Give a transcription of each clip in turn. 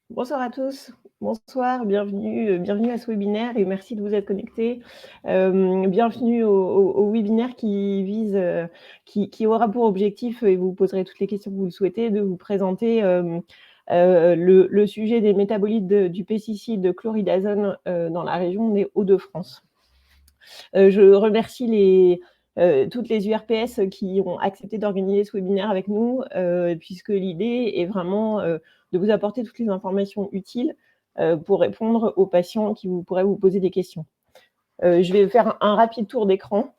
Bonsoir à tous, bonsoir, bienvenue à ce webinaire et merci de vous être connectés. Bienvenue au webinaire qui vise, qui aura pour objectif, et vous poserez toutes les questions que vous le souhaitez, de vous présenter, le sujet des métabolites du pesticide chloridazone, dans la région des Hauts-de-France. Je remercie toutes les URPS qui ont accepté d'organiser ce webinaire avec nous, puisque l'idée est vraiment de vous apporter toutes les informations utiles pour répondre aux patients qui pourraient vous poser des questions. Je vais faire un rapide tour d'écran,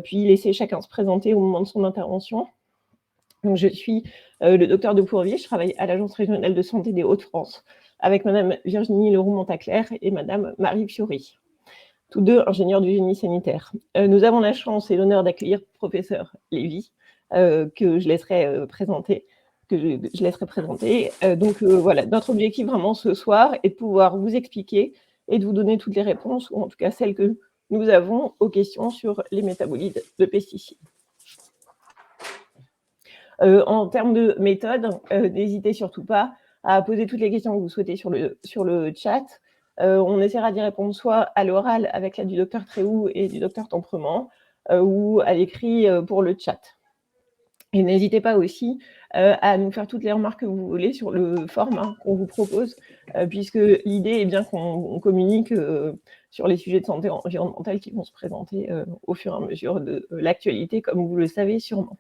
puis laisser chacun se présenter au moment de son intervention. Donc, je suis le docteur de Pourville, je travaille à l'Agence régionale de santé des Hauts-de-France avec Madame Virginie Leroux-Montaclair et Madame Marie Fiori, tous deux ingénieurs du génie sanitaire. Nous avons la chance et l'honneur d'accueillir professeur Lévy, que je laisserai présenter. Voilà, notre objectif vraiment ce soir est de pouvoir vous expliquer et de vous donner toutes les réponses, ou en tout cas celles que nous avons aux questions sur les métabolites de pesticides. En termes de méthode, n'hésitez surtout pas à poser toutes les questions que vous souhaitez sur le chat. On essaiera d'y répondre soit à l'oral avec l'aide du docteur Tréhou et du docteur Temprement, ou à l'écrit pour le chat. Et n'hésitez pas aussi à nous faire toutes les remarques que vous voulez sur le format qu'on vous propose, puisque l'idée est bien qu'on communique sur les sujets de santé environnementale qui vont se présenter au fur et à mesure de l'actualité, comme vous le savez sûrement.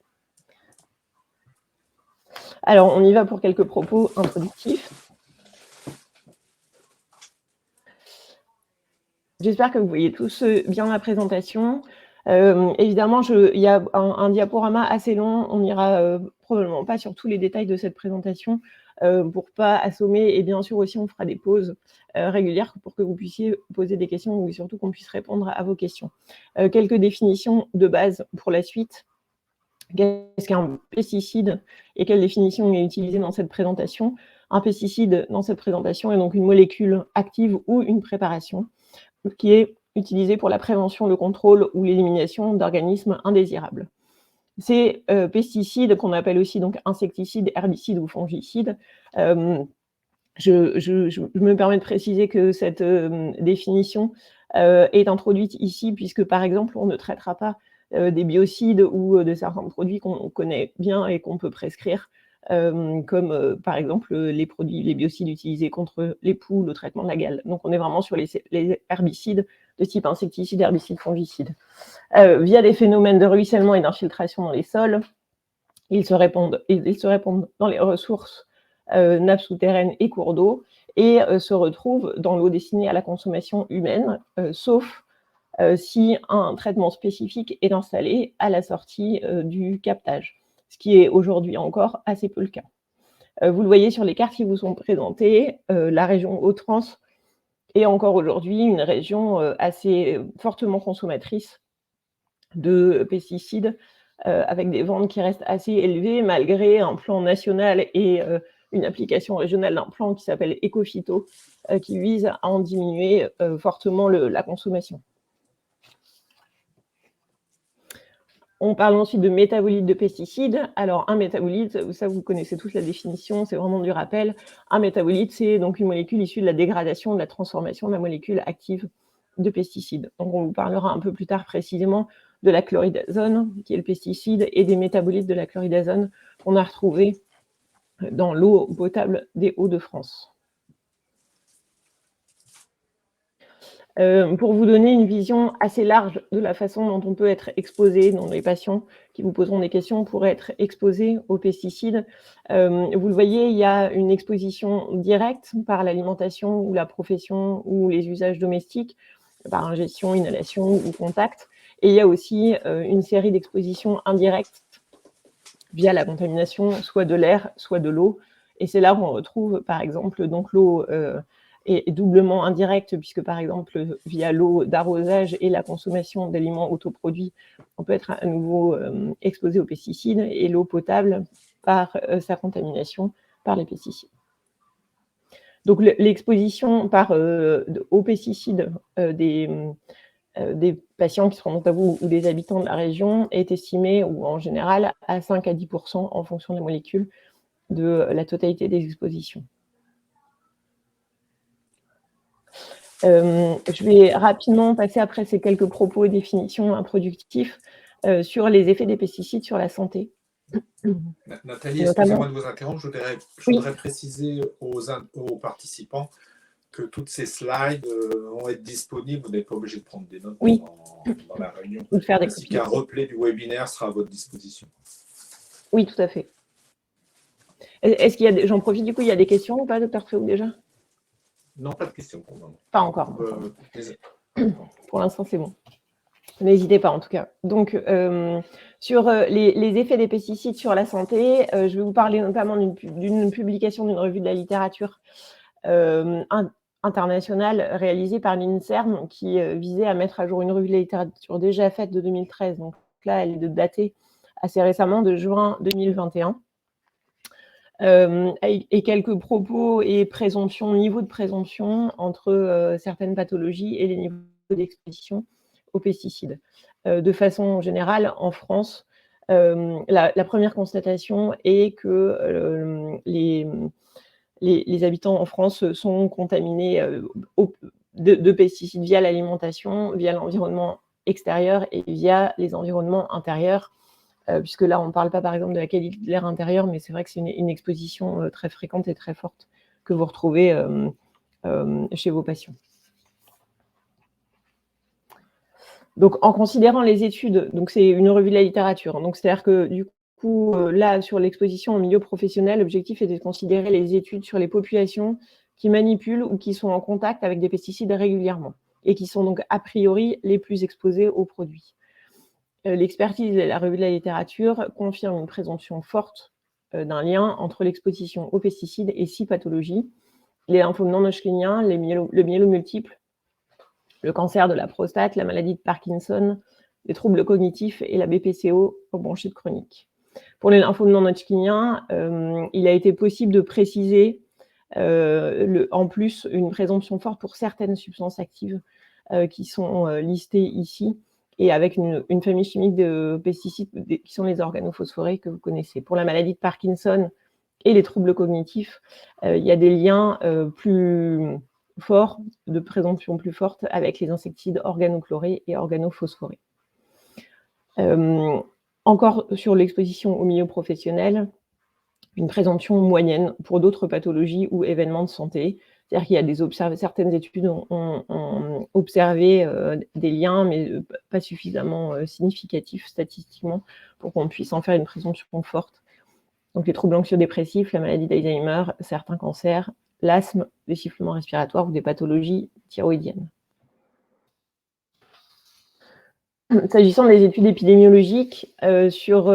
Alors, on y va pour quelques propos introductifs. J'espère que vous voyez tous bien la présentation. Évidemment, il y a un diaporama assez long. On n'ira probablement pas sur tous les détails de cette présentation pour ne pas assommer. Et bien sûr aussi, on fera des pauses régulières pour que vous puissiez poser des questions et surtout qu'on puisse répondre à vos questions. Quelques définitions de base pour la suite. Qu'est-ce qu'un pesticide et quelle définition est utilisée dans cette présentation? Un pesticide, dans cette présentation, est donc une molécule active ou une préparation qui est utilisée pour la prévention, le contrôle ou l'élimination d'organismes indésirables. Ces pesticides, qu'on appelle aussi donc insecticides, herbicides ou fongicides, je me permets de préciser que cette définition est introduite ici, puisque par exemple, on ne traitera pas des biocides ou de certains produits qu'on connaît bien et qu'on peut prescrire, comme par exemple les biocides utilisés contre les poules au traitement de la gale. Donc on est vraiment sur les herbicides de type insecticide, herbicide, fongicide. Via des phénomènes de ruissellement et d'infiltration dans les sols, ils se répandent dans les ressources nappes souterraines et cours d'eau, et se retrouvent dans l'eau destinée à la consommation humaine, sauf si un traitement spécifique est installé à la sortie du captage, ce qui est aujourd'hui encore assez peu le cas. Vous le voyez sur les cartes qui vous sont présentées, la région Hauts-de-France est encore aujourd'hui une région assez fortement consommatrice de pesticides, avec des ventes qui restent assez élevées malgré un plan national et une application régionale d'un plan qui s'appelle Ecophyto, qui vise à en diminuer fortement la consommation. On parle ensuite de métabolites de pesticides. Alors, un métabolite, ça vous connaissez tous la définition, c'est vraiment du rappel. Un métabolite, c'est donc une molécule issue de la dégradation, de la transformation de la molécule active de pesticide. Donc, on vous parlera un peu plus tard précisément de la chloridazone, qui est le pesticide, et des métabolites de la chloridazone qu'on a retrouvés dans l'eau potable des Hauts-de-France. Pour vous donner une vision assez large de la façon dont on peut être exposé, dont les patients qui vous poseront des questions pourraient être exposés aux pesticides. Vous le voyez, il y a une exposition directe par l'alimentation ou la profession ou les usages domestiques, par ingestion, inhalation ou contact. Et il y a aussi une série d'expositions indirectes via la contamination, soit de l'air, soit de l'eau. Et c'est là où on retrouve, par exemple, donc l'eau est doublement indirecte, puisque, par exemple, via l'eau d'arrosage et la consommation d'aliments autoproduits, on peut être à nouveau exposé aux pesticides, et l'eau potable par sa contamination par les pesticides. Donc, l'exposition aux pesticides des patients qui seront à vous ou des habitants de la région est estimée, ou en général, à 5 à 10% en fonction de la molécule de la totalité des expositions. Je vais rapidement passer après ces quelques propos et définitions introductifs sur les effets des pesticides sur la santé. Nathalie, Notamment, excusez-moi de vous interrompre, je oui, voudrais préciser aux participants que toutes ces slides vont être disponibles. Vous n'êtes pas obligé de prendre des notes oui, dans la réunion, ou de faire des ainsi copies. qu'un replay du webinaire sera à votre disposition. Oui, tout à fait. Est-ce qu'il y a j'en profite du coup, il y a des questions ou pas, Dr. Féou, déjà? Non, pas de questions pour le moment. Pas encore. Pour l'instant, c'est bon. N'hésitez pas en tout cas. Donc, sur les effets des pesticides sur la santé, je vais vous parler notamment d'une publication d'une revue de la littérature internationale réalisée par l'INSERM qui visait à mettre à jour une revue de la littérature déjà faite de 2013. Donc là, elle est datée assez récemment de juin 2021. Et quelques propos et présomptions, niveau de présomption entre certaines pathologies et les niveaux d'exposition aux pesticides. De façon générale, en France, la première constatation est que les habitants en France sont contaminés de pesticides via l'alimentation, via l'environnement extérieur et via les environnements intérieurs, puisque là, on ne parle pas, par exemple, de la qualité de l'air intérieur, mais c'est vrai que c'est une exposition très fréquente et très forte que vous retrouvez chez vos patients. Donc, en considérant les études, donc c'est une revue de la littérature, donc c'est-à-dire que du coup, là, sur l'exposition au milieu professionnel, l'objectif était de considérer les études sur les populations qui manipulent ou qui sont en contact avec des pesticides régulièrement et qui sont donc a priori les plus exposés aux produits. L'expertise et la revue de la littérature confirment une présomption forte d'un lien entre l'exposition aux pesticides et 6 pathologies: les lymphomes non hodgkiniens, le myélome multiple, le cancer de la prostate, la maladie de Parkinson, les troubles cognitifs et la BPCO aux bronchites chroniques. Pour les lymphomes non hodgkiniens, il a été possible de préciser en plus une présomption forte pour certaines substances actives qui sont listées ici, et avec une famille chimique de pesticides qui sont les organophosphorés que vous connaissez. Pour la maladie de Parkinson et les troubles cognitifs, il y a des liens plus forts, de présomption plus forte, avec les insecticides organochlorés et organophosphorés. Encore sur l'exposition au milieu professionnel, une présomption moyenne pour d'autres pathologies ou événements de santé. C'est-à-dire qu'il y a certaines études ont observé des liens, mais pas suffisamment significatifs statistiquement pour qu'on puisse en faire une présomption forte. Donc les troubles anxio-dépressifs, la maladie d'Alzheimer, certains cancers, l'asthme, les sifflements respiratoires ou des pathologies thyroïdiennes. S'agissant des études épidémiologiques sur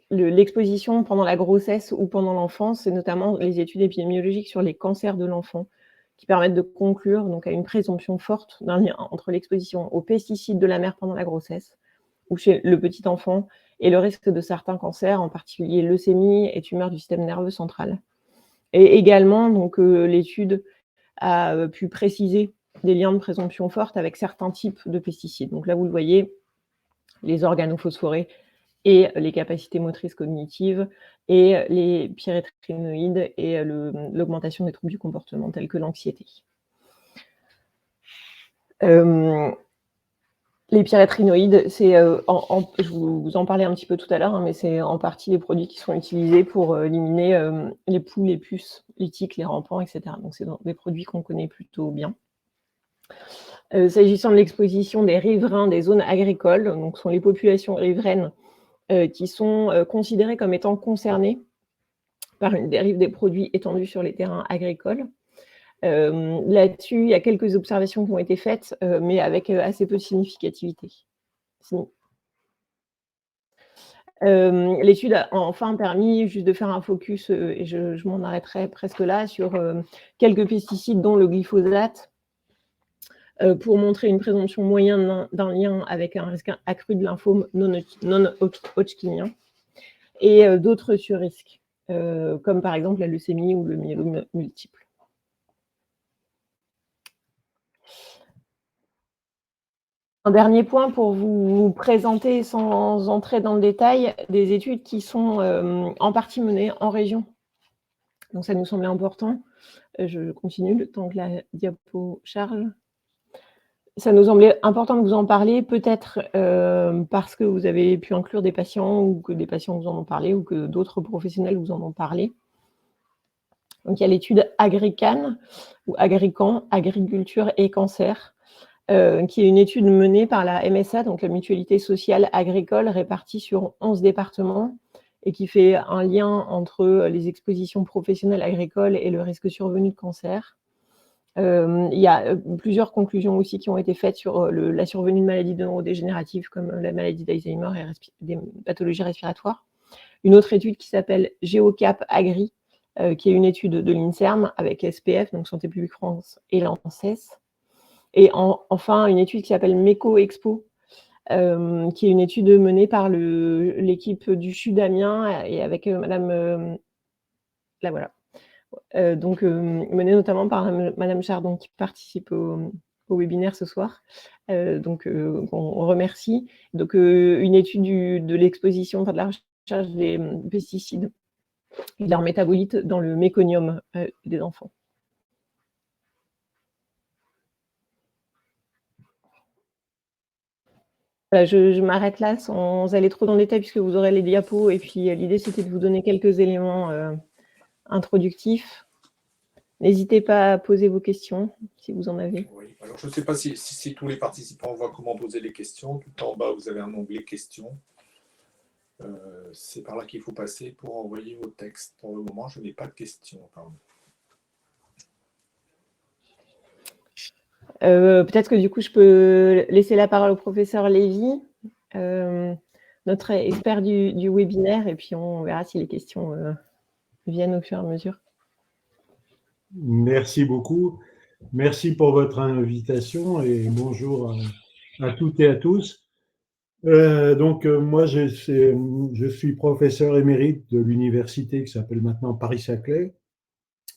l'exposition pendant la grossesse ou pendant l'enfance, c'est notamment les études épidémiologiques sur les cancers de l'enfant qui permettent de conclure donc à une présomption forte d'un lien entre l'exposition aux pesticides de la mère pendant la grossesse ou chez le petit enfant et le risque de certains cancers, en particulier leucémie et tumeurs du système nerveux central. Et également, donc, l'étude a pu préciser des liens de présomption forte avec certains types de pesticides. Donc là, vous le voyez, les organophosphorés et les capacités motrices cognitives et les pyréthrinoïdes et l'augmentation des troubles du comportement tels que l'anxiété. Les pyréthrinoïdes, c'est, je vous en parlais un petit peu tout à l'heure, hein, mais c'est en partie les produits qui sont utilisés pour éliminer les poux, les puces, les tiques, les rampants, etc. Donc c'est des produits qu'on connaît plutôt bien. S'agissant de l'exposition des riverains des zones agricoles, donc ce sont les populations riveraines qui sont considérées comme étant concernées par une dérive des produits étendue sur les terrains agricoles. Là-dessus, il y a quelques observations qui ont été faites, mais avec assez peu de significativité. L'étude a enfin permis juste de faire un focus, et je m'en arrêterai presque là, sur quelques pesticides, dont le glyphosate, pour montrer une présomption moyenne d'un lien avec un risque accru de lymphome non hodgkinien et d'autres sur-risques, comme par exemple la leucémie ou le myélome multiple. Un dernier point pour vous présenter, sans entrer dans le détail, des études qui sont en partie menées en région. Donc ça nous semblait important. je continue le temps que la diapo charge. Ça nous semblait important de vous en parler, peut-être, parce que vous avez pu inclure des patients ou que des patients vous en ont parlé ou que d'autres professionnels vous en ont parlé. Donc il y a l'étude AgriCan ou AgriCan, Agriculture et Cancer, qui est une étude menée par la MSA, donc la Mutualité sociale agricole, répartie sur 11 départements et qui fait un lien entre les expositions professionnelles agricoles et le risque survenu de cancer. Il y a plusieurs conclusions aussi qui ont été faites sur la survenue de maladies neurodégénératives comme la maladie d'Alzheimer et des pathologies respiratoires. Une autre étude qui s'appelle GeoCap Agri, qui est une étude de l'INSERM avec SPF, donc Santé publique France, et l'ANSES. Et enfin, une étude qui s'appelle MECO Expo, qui est une étude menée par l'équipe du CHU d'Amiens et avec Madame, là voilà, donc menée notamment par Madame Chardon qui participe au webinaire ce soir. Donc on remercie. Donc une étude de l'exposition, enfin de la recherche des pesticides et de leurs métabolites dans le méconium des enfants. Voilà, je m'arrête là sans aller trop dans le détail puisque vous aurez les diapos et puis l'idée c'était de vous donner quelques éléments introductifs. N'hésitez pas à poser vos questions si vous en avez. Oui, alors je ne sais pas si tous les participants voient comment poser les questions. Tout en bas, vous avez un onglet questions. C'est par là qu'il faut passer pour envoyer vos textes. Pour le moment, je n'ai pas de questions. Peut-être que du coup, je peux laisser la parole au professeur Lévy, notre expert du webinaire, et puis on verra si les questions viennent au fur et à mesure. Merci beaucoup. Merci pour votre invitation et bonjour à toutes et à tous. Moi, je suis professeur émérite de l'université qui s'appelle maintenant Paris-Saclay.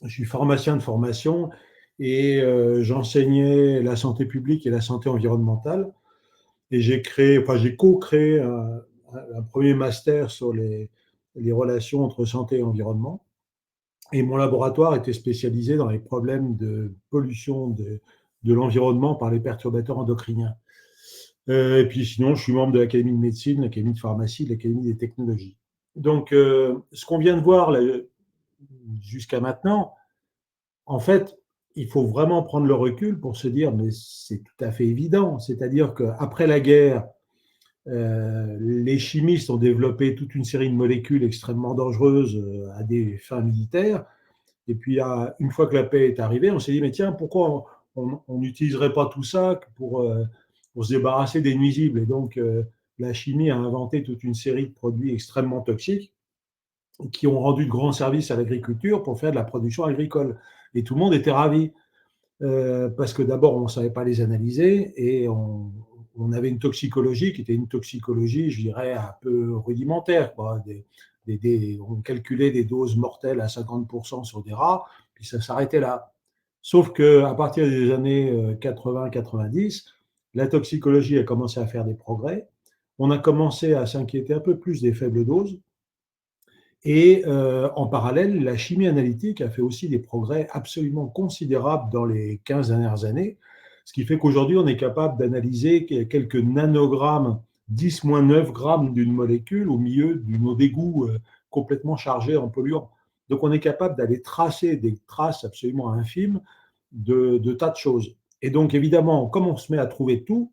Je suis pharmacien de formation et j'enseignais la santé publique et la santé environnementale. Et j'ai co-créé un premier master sur les relations entre santé et environnement. Et mon laboratoire était spécialisé dans les problèmes de pollution de l'environnement par les perturbateurs endocriniens. Et puis sinon, je suis membre de l'Académie de médecine, l'Académie de pharmacie, l'Académie des technologies. Donc, ce qu'on vient de voir là, jusqu'à maintenant, en fait, il faut vraiment prendre le recul pour se dire, mais c'est tout à fait évident. C'est-à-dire qu'après la guerre, les chimistes ont développé toute une série de molécules extrêmement dangereuses à des fins militaires. Et puis, une fois que la paix est arrivée, on s'est dit, mais tiens, pourquoi on n'utiliserait pas tout ça pour se débarrasser des nuisibles? Et donc, la chimie a inventé toute une série de produits extrêmement toxiques qui ont rendu de grands services à l'agriculture pour faire de la production agricole. Et tout le monde était ravi. Parce que d'abord, on ne savait pas les analyser et on avait une toxicologie qui était une toxicologie, je dirais, un peu rudimentaire, quoi. On calculait des doses mortelles à 50% sur des rats, puis ça s'arrêtait là. Sauf qu'à partir des années 80-90, la toxicologie a commencé à faire des progrès. On a commencé à s'inquiéter un peu plus des faibles doses. Et en parallèle, la chimie analytique a fait aussi des progrès absolument considérables dans les 15 dernières années, ce qui fait qu'aujourd'hui, on est capable d'analyser quelques nanogrammes, 10-9 grammes d'une molécule au milieu d'une eau d'égout complètement chargée en polluants. Donc, on est capable d'aller tracer des traces absolument infimes de tas de choses. Et donc, évidemment, comme on se met à trouver tout,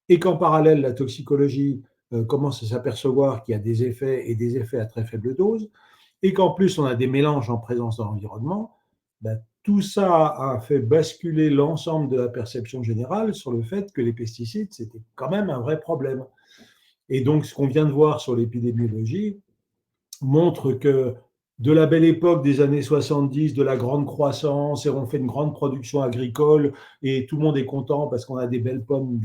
et qu'en parallèle, la toxicologie commence à s'apercevoir qu'il y a des effets et des effets à très faible dose, et qu'en plus on a des mélanges en présence dans l'environnement, ben, tout ça a fait basculer l'ensemble de la perception générale sur le fait que les pesticides, c'était quand même un vrai problème. Et donc, ce qu'on vient de voir sur l'épidémiologie montre que de la belle époque des années 70, de la grande croissance, et on fait une grande production agricole, et tout le monde est content parce qu'on a des belles pommes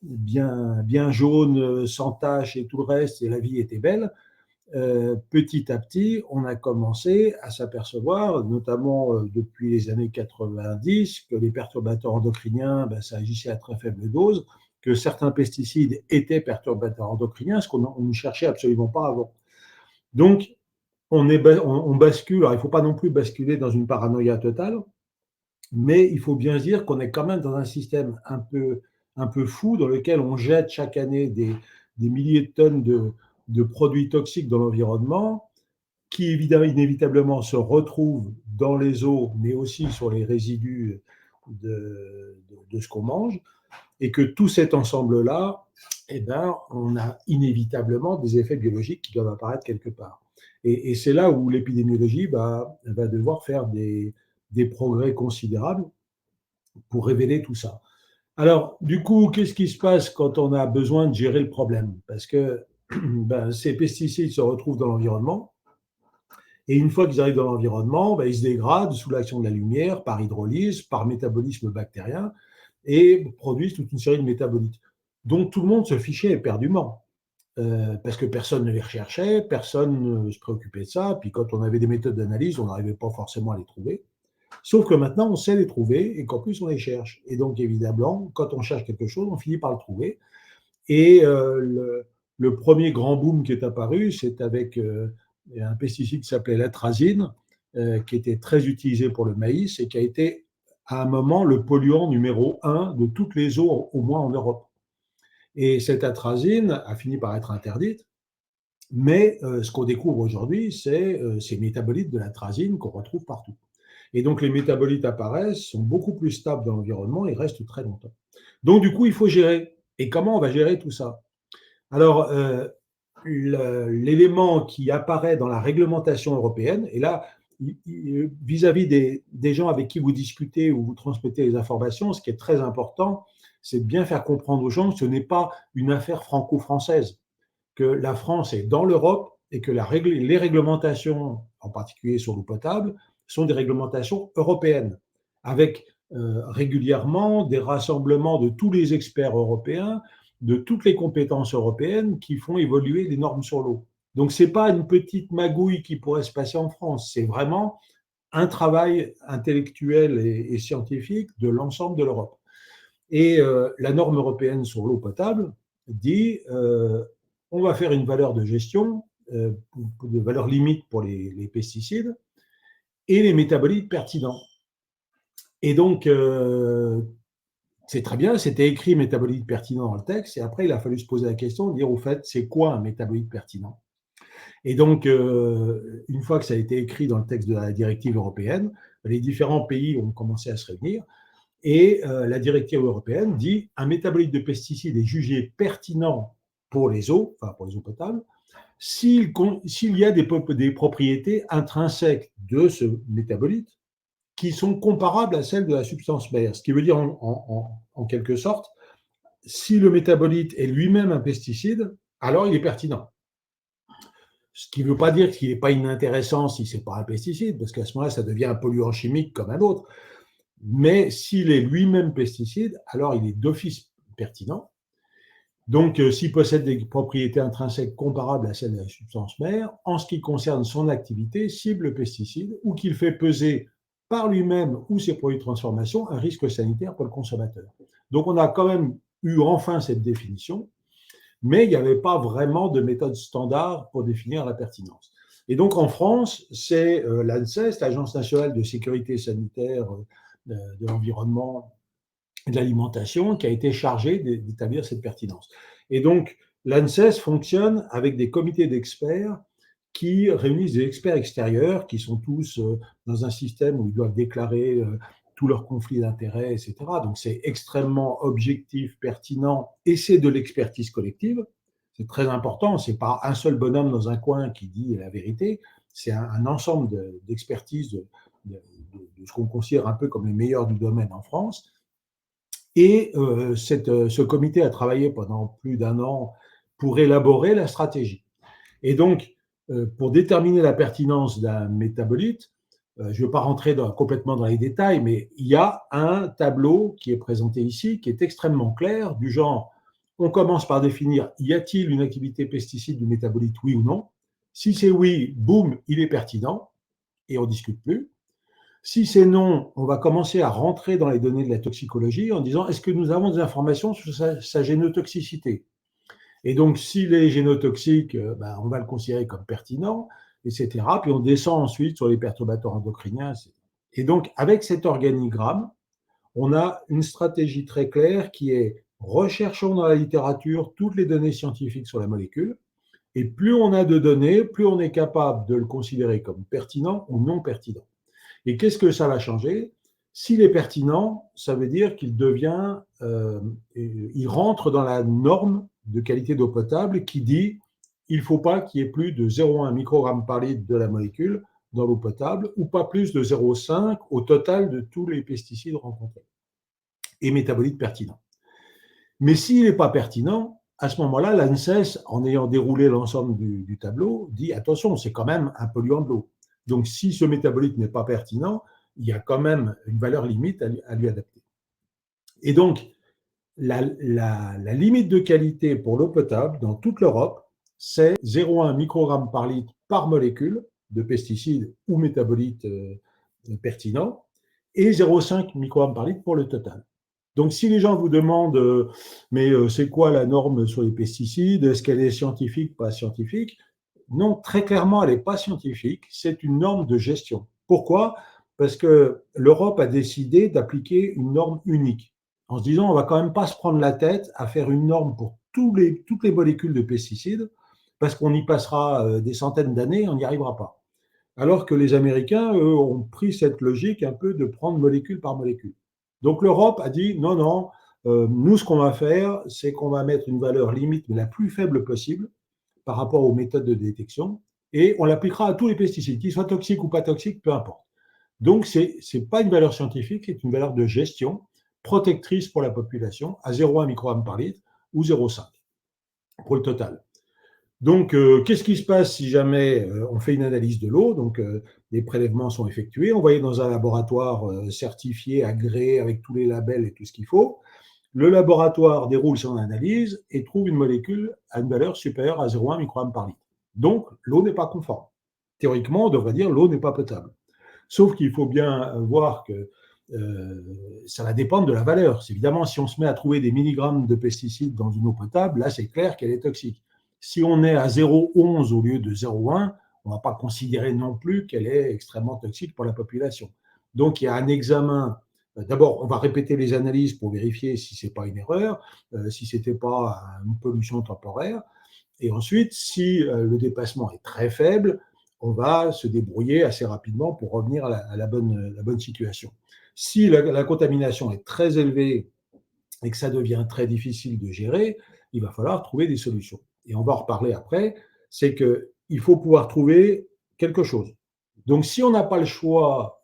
bien jaunes, sans taches et tout le reste, et la vie était belle. Petit à petit, on a commencé à s'apercevoir, notamment depuis les années 90, que les perturbateurs endocriniens, ça agissait à très faible dose, que certains pesticides étaient perturbateurs endocriniens, ce qu'on ne cherchait absolument pas avant. Donc, on bascule, alors il ne faut pas non plus basculer dans une paranoïa totale, mais il faut bien se dire qu'on est quand même dans un système un peu fou dans lequel on jette chaque année des milliers de tonnes de produits toxiques dans l'environnement qui évidemment, inévitablement se retrouvent dans les eaux, mais aussi sur les résidus de ce qu'on mange, et que tout cet ensemble-là, eh ben, on a inévitablement des effets biologiques qui doivent apparaître quelque part. Et c'est là où l'épidémiologie va devoir faire des progrès considérables pour révéler tout ça. Alors, du coup, qu'est-ce qui se passe quand on a besoin de gérer le problème? Parce que ben, ces pesticides se retrouvent dans l'environnement, et une fois qu'ils arrivent dans l'environnement, ben, ils se dégradent sous l'action de la lumière, par hydrolyse, par métabolisme bactérien, et produisent toute une série de métabolites. Donc tout le monde se fichait éperdument, parce que personne ne les recherchait, personne ne se préoccupait de ça, puis quand on avait des méthodes d'analyse, on n'arrivait pas forcément à les trouver. Sauf que maintenant, on sait les trouver et qu'en plus, on les cherche. Et donc, évidemment, quand on cherche quelque chose, on finit par le trouver. Et le premier grand boom qui est apparu, c'est avec un pesticide qui s'appelait l'atrazine, qui était très utilisé pour le maïs et qui a été à un moment le polluant numéro 1 de toutes les eaux, au moins en Europe. Et cette atrazine a fini par être interdite, mais ce qu'on découvre aujourd'hui, c'est ces métabolites de l'atrazine qu'on retrouve partout. Et donc les métabolites apparaissent, sont beaucoup plus stables dans l'environnement et restent très longtemps. Donc du coup, il faut gérer. Et comment on va gérer tout ça? Alors, l'élément qui apparaît dans la réglementation européenne, et là, vis-à-vis des gens avec qui vous discutez ou vous transmettez les informations, ce qui est très important, c'est de bien faire comprendre aux gens que ce n'est pas une affaire franco-française, que la France est dans l'Europe et que les réglementations, en particulier sur l'eau potable, sont des réglementations européennes, avec régulièrement des rassemblements de tous les experts européens, de toutes les compétences européennes qui font évoluer les normes sur l'eau. Donc, ce n'est pas une petite magouille qui pourrait se passer en France, c'est vraiment un travail intellectuel et scientifique de l'ensemble de l'Europe. Et la norme européenne sur l'eau potable dit on va faire une valeur de gestion, de valeur limite pour les pesticides et les métabolites pertinents. Et donc, c'est très bien, c'était écrit métabolite pertinent dans le texte, et après, il a fallu se poser la question, de dire au fait, c'est quoi un métabolite pertinent? Et donc, une fois que ça a été écrit dans le texte de la directive européenne, les différents pays ont commencé à se réunir, et la directive européenne dit un métabolite de pesticide est jugé pertinent pour les eaux, enfin pour les eaux potables, s'il y a des propriétés intrinsèques de ce métabolite qui sont comparables à celles de la substance mère. Ce qui veut dire en quelque sorte, si le métabolite est lui-même un pesticide, alors il est pertinent. Ce qui ne veut pas dire qu'il n'est pas inintéressant si ce n'est pas un pesticide, parce qu'à ce moment-là, ça devient un polluant chimique comme un autre. Mais s'il est lui-même pesticide, alors il est d'office pertinent. Donc, s'il possède des propriétés intrinsèques comparables à celles de la substance mère, en ce qui concerne son activité, cible le pesticide, ou qu'il fait peser par lui-même ou ses produits de transformation un risque sanitaire pour le consommateur. Donc, on a quand même eu enfin cette définition, mais il n'y avait pas vraiment de méthode standard pour définir la pertinence. Et donc, en France, c'est l'ANSES, l'Agence nationale de sécurité sanitaire de l'environnement et de l'alimentation, qui a été chargée d'établir cette pertinence. Et donc, l'ANSES fonctionne avec des comités d'experts qui réunissent des experts extérieurs qui sont tous dans un système où ils doivent déclarer tous leurs conflits d'intérêts, etc. Donc, c'est extrêmement objectif, pertinent, et c'est de l'expertise collective. C'est très important, ce n'est pas un seul bonhomme dans un coin qui dit la vérité, c'est un ensemble d'expertise de ce qu'on considère un peu comme les meilleurs du domaine en France. Et ce comité a travaillé pendant plus d'un an pour élaborer la stratégie. Et donc, pour déterminer la pertinence d'un métabolite, je ne veux pas rentrer complètement dans les détails, mais il y a un tableau qui est présenté ici, qui est extrêmement clair, du genre, on commence par définir, y a-t-il une activité pesticide du métabolite, oui ou non? Si c'est oui, boum, il est pertinent, et on ne discute plus. Si c'est non, on va commencer à rentrer dans les données de la toxicologie en disant, est-ce que nous avons des informations sur sa génotoxicité? Et donc, s'il est génotoxique, on va le considérer comme pertinent, etc. Puis on descend ensuite sur les perturbateurs endocriniens, etc. Et donc, avec cet organigramme, on a une stratégie très claire qui est recherchons dans la littérature toutes les données scientifiques sur la molécule, et plus on a de données, plus on est capable de le considérer comme pertinent ou non pertinent. Et qu'est-ce que ça va changer? S'il est pertinent, ça veut dire qu'il devient, il rentre dans la norme de qualité d'eau potable qui dit il ne faut pas qu'il y ait plus de 0,1 microgramme par litre de la molécule dans l'eau potable ou pas plus de 0,5 au total de tous les pesticides rencontrés et métabolites pertinents. Mais s'il n'est pas pertinent, à ce moment-là, l'ANSES, en ayant déroulé l'ensemble du tableau, dit attention, c'est quand même un polluant de l'eau. Donc, si ce métabolite n'est pas pertinent, il y a quand même une valeur limite à lui adapter. Et donc, la limite de qualité pour l'eau potable dans toute l'Europe, c'est 0,1 microgramme par litre par molécule de pesticides ou métabolites pertinents et 0,5 microgramme par litre pour le total. Donc, si les gens vous demandent mais c'est quoi la norme sur les pesticides? Est-ce qu'elle est scientifique, pas scientifique? Non, très clairement, elle n'est pas scientifique. C'est une norme de gestion. Pourquoi? Parce que l'Europe a décidé d'appliquer une norme unique, en se disant on ne va quand même pas se prendre la tête à faire une norme pour toutes les molécules de pesticides, parce qu'on y passera des centaines d'années et on n'y arrivera pas. Alors que les Américains, eux, ont pris cette logique un peu de prendre molécule par molécule. Donc l'Europe a dit non, non, nous ce qu'on va faire, c'est qu'on va mettre une valeur limite mais la plus faible possible par rapport aux méthodes de détection et on l'appliquera à tous les pesticides, qu'ils soient toxiques ou pas toxiques, peu importe. Donc ce n'est pas une valeur scientifique, c'est une valeur de gestion protectrice pour la population à 0,1 microgramme par litre ou 0,5 pour le total. Donc, qu'est-ce qui se passe si jamais on fait une analyse de l'eau? Donc, les prélèvements sont effectués, envoyés dans un laboratoire certifié, agréé, avec tous les labels et tout ce qu'il faut. Le laboratoire déroule son analyse et trouve une molécule à une valeur supérieure à 0,1 microgramme par litre. Donc, l'eau n'est pas conforme. Théoriquement, on devrait dire l'eau n'est pas potable. Sauf qu'il faut bien voir que ça va dépendre de la valeur. Évidemment, si on se met à trouver des milligrammes de pesticides dans une eau potable, là, c'est clair qu'elle est toxique. Si on est à 0,11 au lieu de 0,1, on ne va pas considérer non plus qu'elle est extrêmement toxique pour la population. Donc, il y a un examen. D'abord, on va répéter les analyses pour vérifier si ce n'est pas une erreur, si ce n'était pas une pollution temporaire. Et ensuite, si le dépassement est très faible, on va se débrouiller assez rapidement pour revenir à la bonne situation. Si la contamination est très élevée et que ça devient très difficile de gérer, il va falloir trouver des solutions. Et on va en reparler après, c'est qu'il faut pouvoir trouver quelque chose. Donc, si on n'a pas le choix,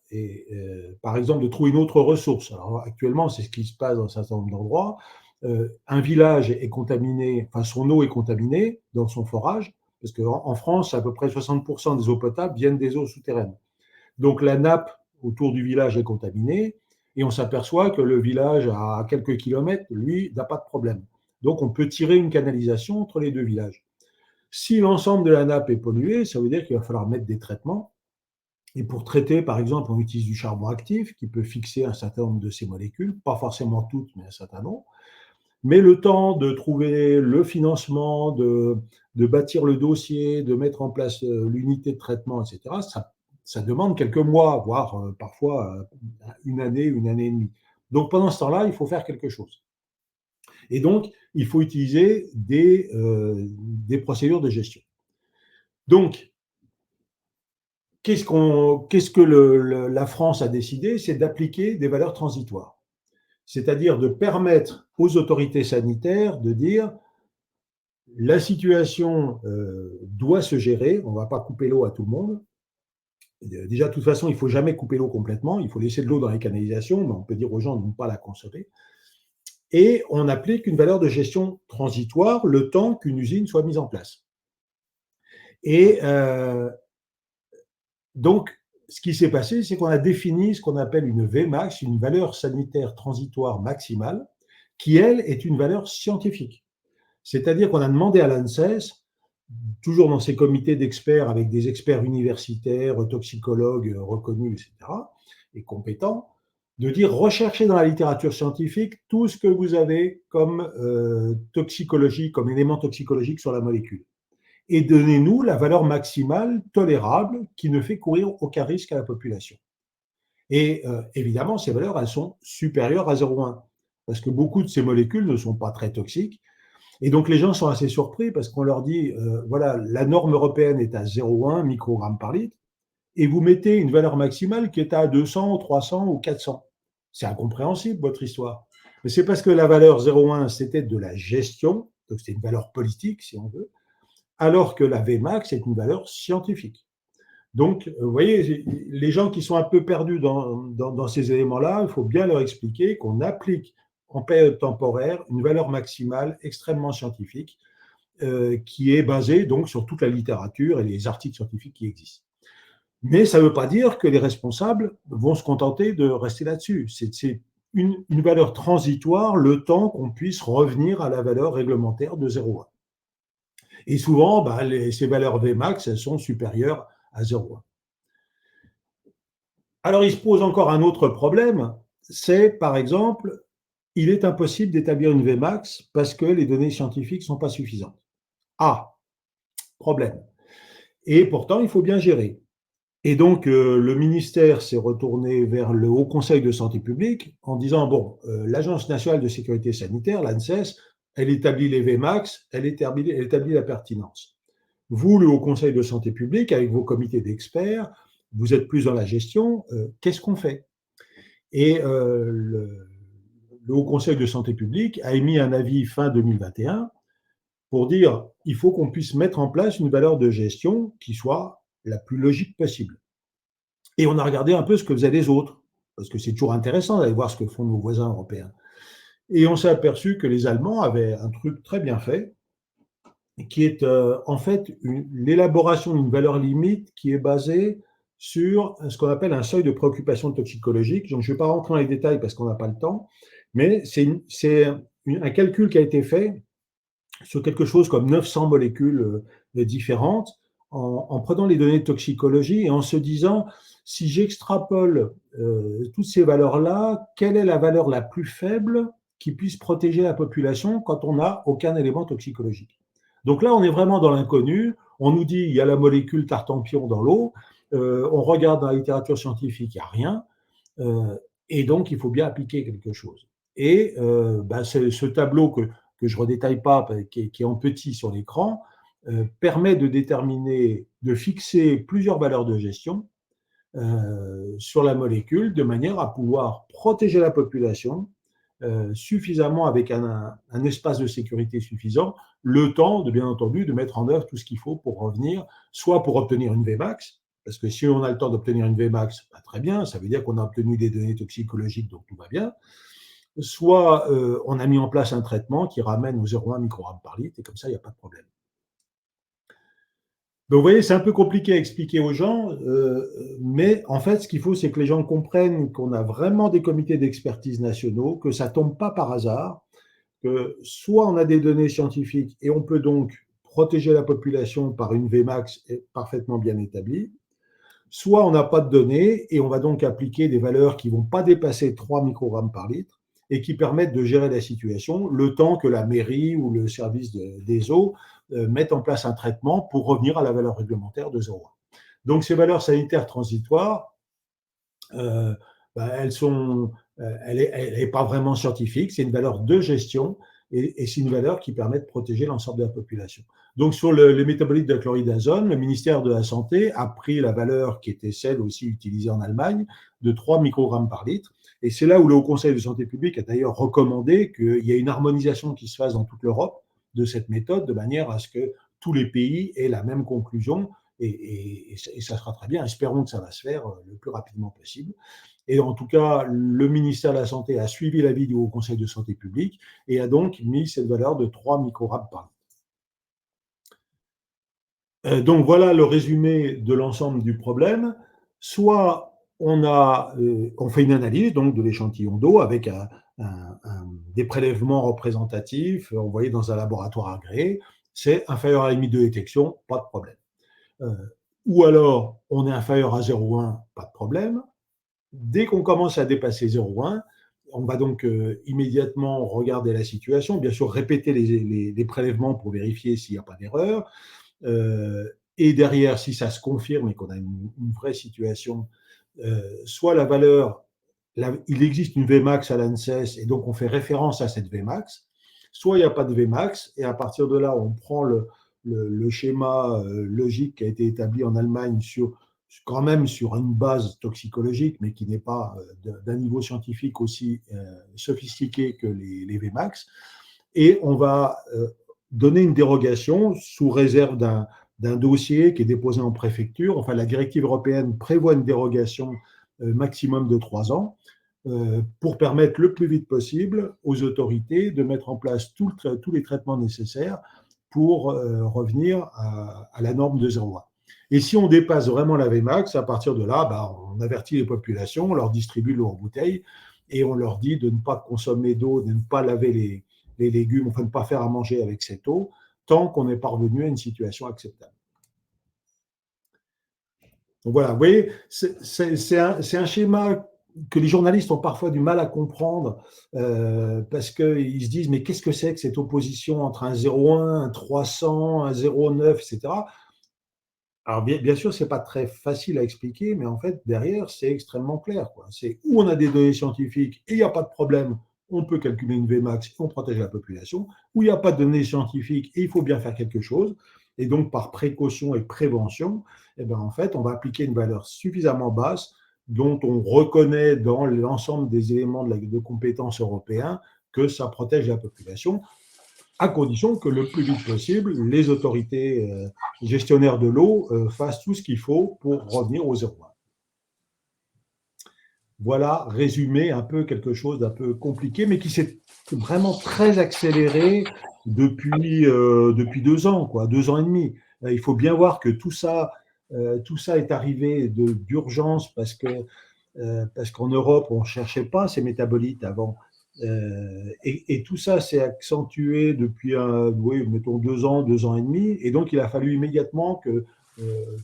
par exemple, de trouver une autre ressource, alors actuellement, c'est ce qui se passe dans un certain nombre d'endroits, un village est contaminé, enfin, son eau est contaminée dans son forage, parce qu'en France, à peu près 60% des eaux potables viennent des eaux souterraines. Donc, la nappe autour du village est contaminée, et on s'aperçoit que le village, à quelques kilomètres, lui, n'a pas de problème. Donc, on peut tirer une canalisation entre les deux villages. Si l'ensemble de la nappe est pollué, ça veut dire qu'il va falloir mettre des traitements. Et pour traiter, par exemple, on utilise du charbon actif qui peut fixer un certain nombre de ces molécules, pas forcément toutes, mais un certain nombre. Mais le temps de trouver le financement, de bâtir le dossier, de mettre en place l'unité de traitement, etc., ça demande quelques mois, voire parfois une année et demie. Donc, pendant ce temps-là, il faut faire quelque chose. Et donc, il faut utiliser des procédures de gestion. Donc, qu'est-ce que la France a décidé? C'est d'appliquer des valeurs transitoires. C'est-à-dire de permettre aux autorités sanitaires de dire la situation doit se gérer, on ne va pas couper l'eau à tout le monde. Déjà, de toute façon, il ne faut jamais couper l'eau complètement, il faut laisser de l'eau dans les canalisations, mais on peut dire aux gens de ne pas la consommer. Et on applique une valeur de gestion transitoire le temps qu'une usine soit mise en place. Et donc, ce qui s'est passé, c'est qu'on a défini ce qu'on appelle une Vmax, une valeur sanitaire transitoire maximale, qui, elle, est une valeur scientifique. C'est-à-dire qu'on a demandé à l'ANSES, toujours dans ces comités d'experts avec des experts universitaires, toxicologues reconnus, etc., et compétents, de dire recherchez dans la littérature scientifique tout ce que vous avez comme toxicologie, comme élément toxicologique sur la molécule. Et donnez-nous la valeur maximale tolérable qui ne fait courir aucun risque à la population. Et évidemment, ces valeurs, elles sont supérieures à 0,1 parce que beaucoup de ces molécules ne sont pas très toxiques. Et donc, les gens sont assez surpris parce qu'on leur dit, voilà, la norme européenne est à 0,1 microgrammes par litre et vous mettez une valeur maximale qui est à 200, 300 ou 400. C'est incompréhensible, votre histoire. Mais c'est parce que la valeur 0,1, c'était de la gestion, donc c'est une valeur politique, si on veut, alors que la Vmax est une valeur scientifique. Donc, vous voyez, les gens qui sont un peu perdus dans ces éléments-là, il faut bien leur expliquer qu'on applique en période temporaire une valeur maximale extrêmement scientifique qui est basée donc sur toute la littérature et les articles scientifiques qui existent. Mais ça ne veut pas dire que les responsables vont se contenter de rester là-dessus. C'est une valeur transitoire le temps qu'on puisse revenir à la valeur réglementaire de 0,1. Et souvent, ces valeurs Vmax, elles sont supérieures à 0,1. Alors, il se pose encore un autre problème, c'est par exemple, il est impossible d'établir une Vmax parce que les données scientifiques ne sont pas suffisantes. Ah, problème. Et pourtant, il faut bien gérer. Et donc, le ministère s'est retourné vers le Haut Conseil de santé publique en disant, bon, l'Agence nationale de sécurité sanitaire, l'ANSES, elle établit les Vmax, elle établit la pertinence. Vous, le Haut Conseil de santé publique, avec vos comités d'experts, vous êtes plus dans la gestion, qu'est-ce qu'on fait? Et le Haut Conseil de santé publique a émis un avis fin 2021 pour dire il faut qu'on puisse mettre en place une valeur de gestion qui soit la plus logique possible. Et on a regardé un peu ce que faisaient les autres, parce que c'est toujours intéressant d'aller voir ce que font nos voisins européens. Et on s'est aperçu que les Allemands avaient un truc très bien fait, qui est en fait l'élaboration d'une valeur limite qui est basée sur ce qu'on appelle un seuil de préoccupation toxicologique. Donc, je ne vais pas rentrer dans les détails parce qu'on n'a pas le temps, mais c'est un calcul qui a été fait sur quelque chose comme 900 molécules différentes en prenant les données de toxicologie et en se disant, si j'extrapole toutes ces valeurs-là, quelle est la valeur la plus faible qui puisse protéger la population quand on n'a aucun élément toxicologique? Donc là, on est vraiment dans l'inconnu. On nous dit, il y a la molécule tartempion dans l'eau. On regarde dans la littérature scientifique, il n'y a rien. Et donc, il faut bien appliquer quelque chose. Et ce tableau que je ne redétaille pas, qui est en petit sur l'écran, permet de déterminer, de fixer plusieurs valeurs de gestion sur la molécule, de manière à pouvoir protéger la population suffisamment avec un espace de sécurité suffisant, le temps, bien entendu, de mettre en œuvre tout ce qu'il faut pour revenir, soit pour obtenir une Vmax, parce que si on a le temps d'obtenir une Vmax, très bien, ça veut dire qu'on a obtenu des données toxicologiques, donc tout va bien, soit on a mis en place un traitement qui ramène aux 0,1 microgrammes par litre, et comme ça, il n'y a pas de problème. Donc, vous voyez, c'est un peu compliqué à expliquer aux gens, mais en fait, ce qu'il faut, c'est que les gens comprennent qu'on a vraiment des comités d'expertise nationaux, que ça ne tombe pas par hasard, que soit on a des données scientifiques et on peut donc protéger la population par une Vmax parfaitement bien établie, soit on n'a pas de données et on va donc appliquer des valeurs qui ne vont pas dépasser 3 microgrammes par litre et qui permettent de gérer la situation le temps que la mairie ou le service des eaux mettent en place un traitement pour revenir à la valeur réglementaire de 0,1. Donc ces valeurs sanitaires transitoires, elle n'est pas vraiment scientifique, c'est une valeur de gestion et c'est une valeur qui permet de protéger l'ensemble de la population. Donc sur les métabolites de chlorhyde d'azote, le ministère de la Santé a pris la valeur qui était celle aussi utilisée en Allemagne de 3 microgrammes par litre. Et c'est là où le Haut Conseil de santé publique a d'ailleurs recommandé qu'il y ait une harmonisation qui se fasse dans toute l'Europe de cette méthode, de manière à ce que tous les pays aient la même conclusion. Et ça sera très bien. Espérons que ça va se faire le plus rapidement possible. Et en tout cas, le ministère de la Santé a suivi l'avis du Haut Conseil de santé publique et a donc mis cette valeur de 3 microgrammes par litre. Donc voilà le résumé de l'ensemble du problème. Soit on fait une analyse donc, de l'échantillon d'eau avec des prélèvements représentatifs envoyés dans un laboratoire agréé. C'est inférieur à la limite de détection, pas de problème. Ou alors, on est inférieur à 0,1, pas de problème. Dès qu'on commence à dépasser 0,1, on va donc immédiatement regarder la situation, bien sûr répéter les prélèvements pour vérifier s'il n'y a pas d'erreur. Et derrière, si ça se confirme et qu'on a une vraie situation, soit la valeur, il existe une Vmax à l'ANSES et donc on fait référence à cette Vmax, soit il n'y a pas de Vmax et à partir de là, on prend le schéma logique qui a été établi en Allemagne quand même sur une base toxicologique, mais qui n'est pas d'un niveau scientifique aussi sophistiqué que les Vmax, et on va donner une dérogation sous réserve d'un dossier qui est déposé en préfecture. Enfin, la directive européenne prévoit une dérogation maximum de 3 ans pour permettre le plus vite possible aux autorités de mettre en place tous les traitements nécessaires pour revenir à la norme de 0,1. Et si on dépasse vraiment la Vmax, à partir de là, on avertit les populations, on leur distribue l'eau en bouteille et on leur dit de ne pas consommer d'eau, de ne pas laver les légumes, enfin de ne pas faire à manger avec cette eau, tant qu'on n'est pas revenu à une situation acceptable. Donc voilà, vous voyez, c'est un schéma que les journalistes ont parfois du mal à comprendre parce qu'ils se disent mais qu'est-ce que c'est que cette opposition entre un 0,1, un 300, un 0,9, etc. Alors bien sûr, ce n'est pas très facile à expliquer, mais en fait, derrière, c'est extrêmement clair. C'est où on a des données scientifiques et il n'y a pas de problème, on peut calculer une Vmax et on protège la population, où il n'y a pas de données scientifiques et il faut bien faire quelque chose. Et donc, par précaution et prévention, eh bien, en fait, on va appliquer une valeur suffisamment basse dont on reconnaît dans l'ensemble des éléments de compétences européens que ça protège la population, à condition que le plus vite possible, les autorités gestionnaires de l'eau fassent tout ce qu'il faut pour revenir au 0,1. Voilà, résumé un peu quelque chose d'un peu compliqué, mais qui s'est vraiment très accéléré depuis 2 ans, 2 ans et demi. Il faut bien voir que tout ça est arrivé d'urgence parce qu'en Europe, on ne cherchait pas ces métabolites avant. Et tout ça s'est accentué depuis, mettons 2 ans, 2 ans et demi. Et donc, il a fallu immédiatement que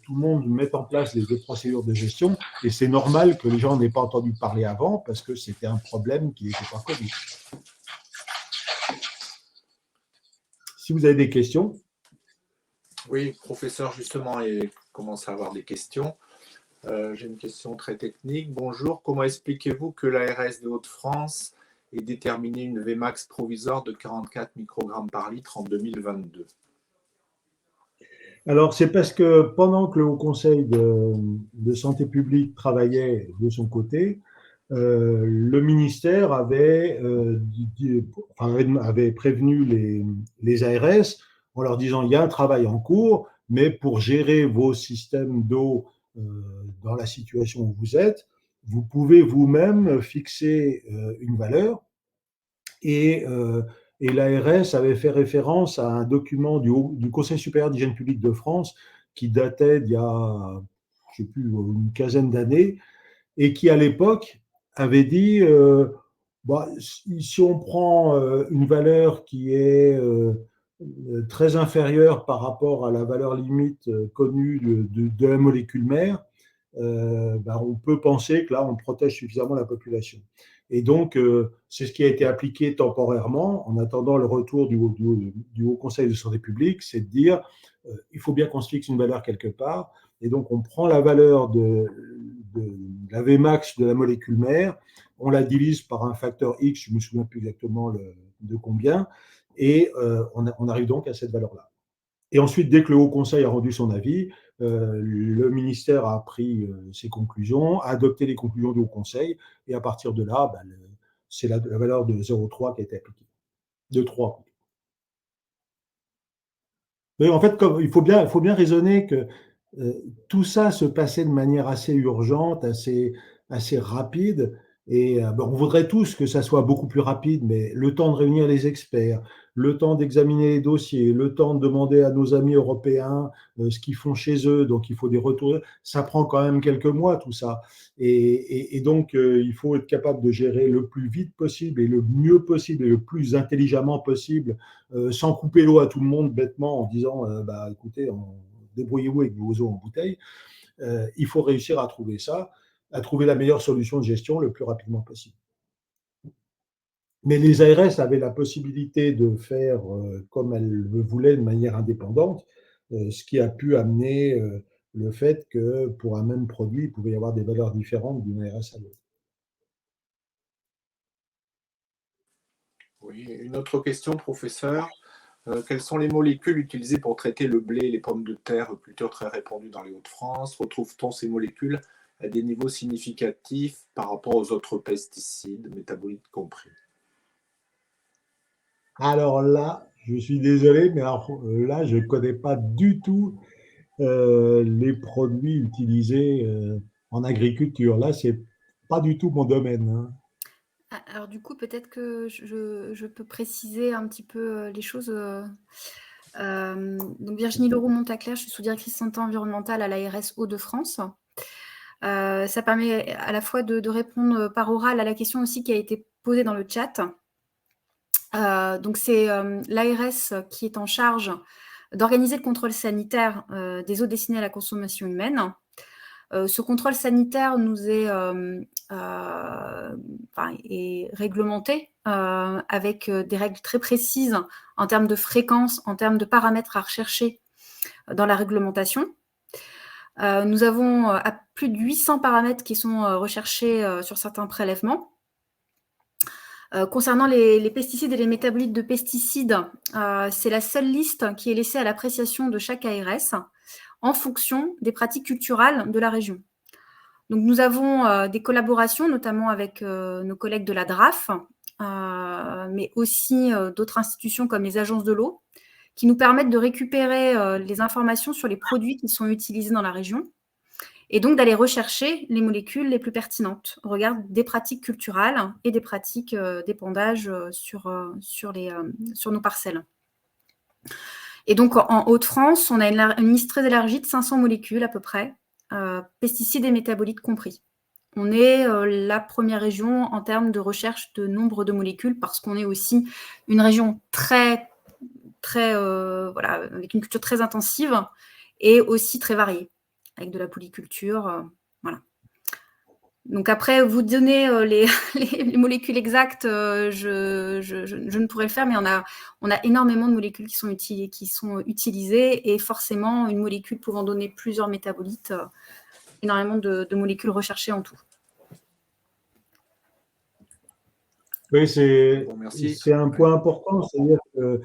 tout le monde mette en place des procédures de gestion. Et c'est normal que les gens n'aient pas entendu parler avant parce que c'était un problème qui n'était pas connu. Si vous avez des questions. Oui, professeur, justement, il commence à avoir des questions. J'ai une question très technique. Bonjour, comment expliquez-vous que l'ARS de Hauts-de-France ait déterminé une Vmax provisoire de 44 microgrammes par litre en 2022? Alors, c'est parce que pendant que le Haut Conseil de santé publique travaillait de son côté, le ministère avait prévenu les ARS en leur disant il y a un travail en cours, mais pour gérer vos systèmes d'eau dans la situation où vous êtes, vous pouvez vous-même fixer une valeur et l'ARS avait fait référence à un document du Conseil supérieur d'hygiène publique de France qui datait d'il y a, je ne sais plus, une quinzaine d'années, et qui, à l'époque, avait dit si on prend une valeur qui est très inférieure par rapport à la valeur limite connue de la molécule mère, on peut penser que là, on protège suffisamment la population. Et donc, c'est ce qui a été appliqué temporairement en attendant le retour du Haut Conseil de santé publique, c'est de dire il faut bien qu'on se fixe une valeur quelque part. Et donc, on prend la valeur de la Vmax de la molécule mère, on la divise par un facteur X, je ne me souviens plus exactement de combien, et on arrive donc à cette valeur-là. Et ensuite, dès que le Haut Conseil a rendu son avis, le ministère a pris ses conclusions, a adopté les conclusions du Haut Conseil, et à partir de là, c'est la valeur de 0,3 qui a été appliquée. De 3. Mais en fait, il faut bien raisonner que tout ça se passait de manière assez urgente, assez rapide. Et on voudrait tous que ça soit beaucoup plus rapide, mais le temps de réunir les experts, le temps d'examiner les dossiers, le temps de demander à nos amis européens ce qu'ils font chez eux, donc il faut des retours, ça prend quand même quelques mois tout ça. Et donc il faut être capable de gérer le plus vite possible et le mieux possible et le plus intelligemment possible, sans couper l'eau à tout le monde bêtement en disant écoutez, débrouillez-vous avec vos eaux en bouteille. Il faut réussir à trouver ça, à trouver la meilleure solution de gestion le plus rapidement possible. Mais les ARS avaient la possibilité de faire comme elles le voulaient de manière indépendante, ce qui a pu amener le fait que pour un même produit, il pouvait y avoir des valeurs différentes d'une ARS à l'autre. Oui, une autre question, professeur. Quelles sont les molécules utilisées pour traiter le blé et les pommes de terre, culture très répandue dans les Hauts-de-France? Retrouve-t-on ces molécules à des niveaux significatifs par rapport aux autres pesticides, métabolites compris? Alors là, je suis désolé, mais alors, là, je ne connais pas du tout les produits utilisés en agriculture. Là, c'est pas du tout mon domaine, hein. Alors du coup, peut-être que je peux préciser un petit peu les choses. Donc Virginie Leroux-Montaclair, je suis sous-directrice santé environnementale à l'ARS Hauts-de-France. Ça permet à la fois de répondre par oral à la question aussi qui a été posée dans le chat. Donc c'est l'ARS qui est en charge d'organiser le contrôle sanitaire des eaux destinées à la consommation humaine. Ce contrôle sanitaire nous est réglementé avec des règles très précises en termes de fréquence, en termes de paramètres à rechercher dans la réglementation. Nous avons à plus de 800 paramètres qui sont recherchés sur certains prélèvements. Concernant les pesticides et les métabolites de pesticides, c'est la seule liste qui est laissée à l'appréciation de chaque ARS en fonction des pratiques culturales de la région. Donc, nous avons des collaborations, notamment avec nos collègues de la DRAF, mais aussi d'autres institutions comme les agences de l'eau, qui nous permettent de récupérer les informations sur les produits qui sont utilisés dans la région et donc d'aller rechercher les molécules les plus pertinentes au regard des pratiques culturales et des pratiques d'épandage sur nos parcelles. Et donc, en Hauts-de-France, on a une liste très élargie de 500 molécules à peu près, pesticides et métabolites compris. On est la première région en termes de recherche de nombre de molécules parce qu'on est aussi une région avec une culture très intensive et aussi très variée, avec de la polyculture. Voilà. Donc après, vous donner les molécules exactes, je ne pourrais le faire, mais on a énormément de molécules qui sont utilisées et forcément, une molécule pouvant donner plusieurs métabolites, énormément de molécules recherchées en tout. Oui, c'est un point important, c'est-à-dire que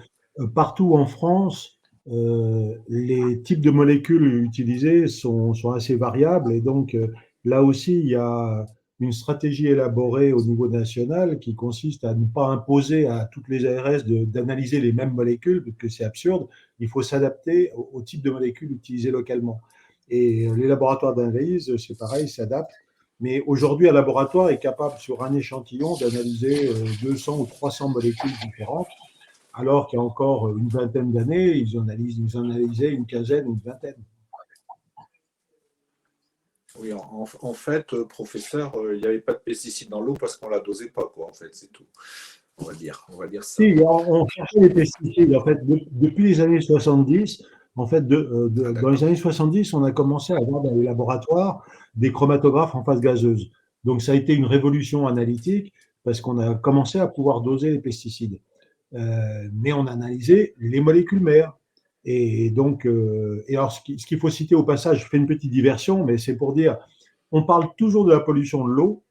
partout en France, les types de molécules utilisées sont assez variables et donc là aussi, il y a une stratégie élaborée au niveau national qui consiste à ne pas imposer à toutes les ARS d'analyser les mêmes molécules, parce que c'est absurde. Il faut s'adapter au type de molécules utilisées localement. Et les laboratoires d'analyse, c'est pareil, s'adaptent. Mais aujourd'hui, un laboratoire est capable, sur un échantillon, d'analyser 200 ou 300 molécules différentes, alors qu'il y a encore une vingtaine d'années, ils en analysaient une quinzaine ou une vingtaine. Oui, en fait, professeur, il n'y avait pas de pesticides dans l'eau parce qu'on ne la dosait pas, quoi, en fait, c'est tout. On va dire ça. Si, on cherchait les pesticides. En fait, depuis les années 70, en fait, dans les années 70, on a commencé à avoir dans les laboratoires des chromatographes en phase gazeuse. Donc, ça a été une révolution analytique parce qu'on a commencé à pouvoir doser les pesticides. Mais on a analysé les molécules mères. Et donc, alors, ce qu'il faut citer au passage, je fais une petite diversion, mais c'est pour dire, on parle toujours de la pollution de l'eau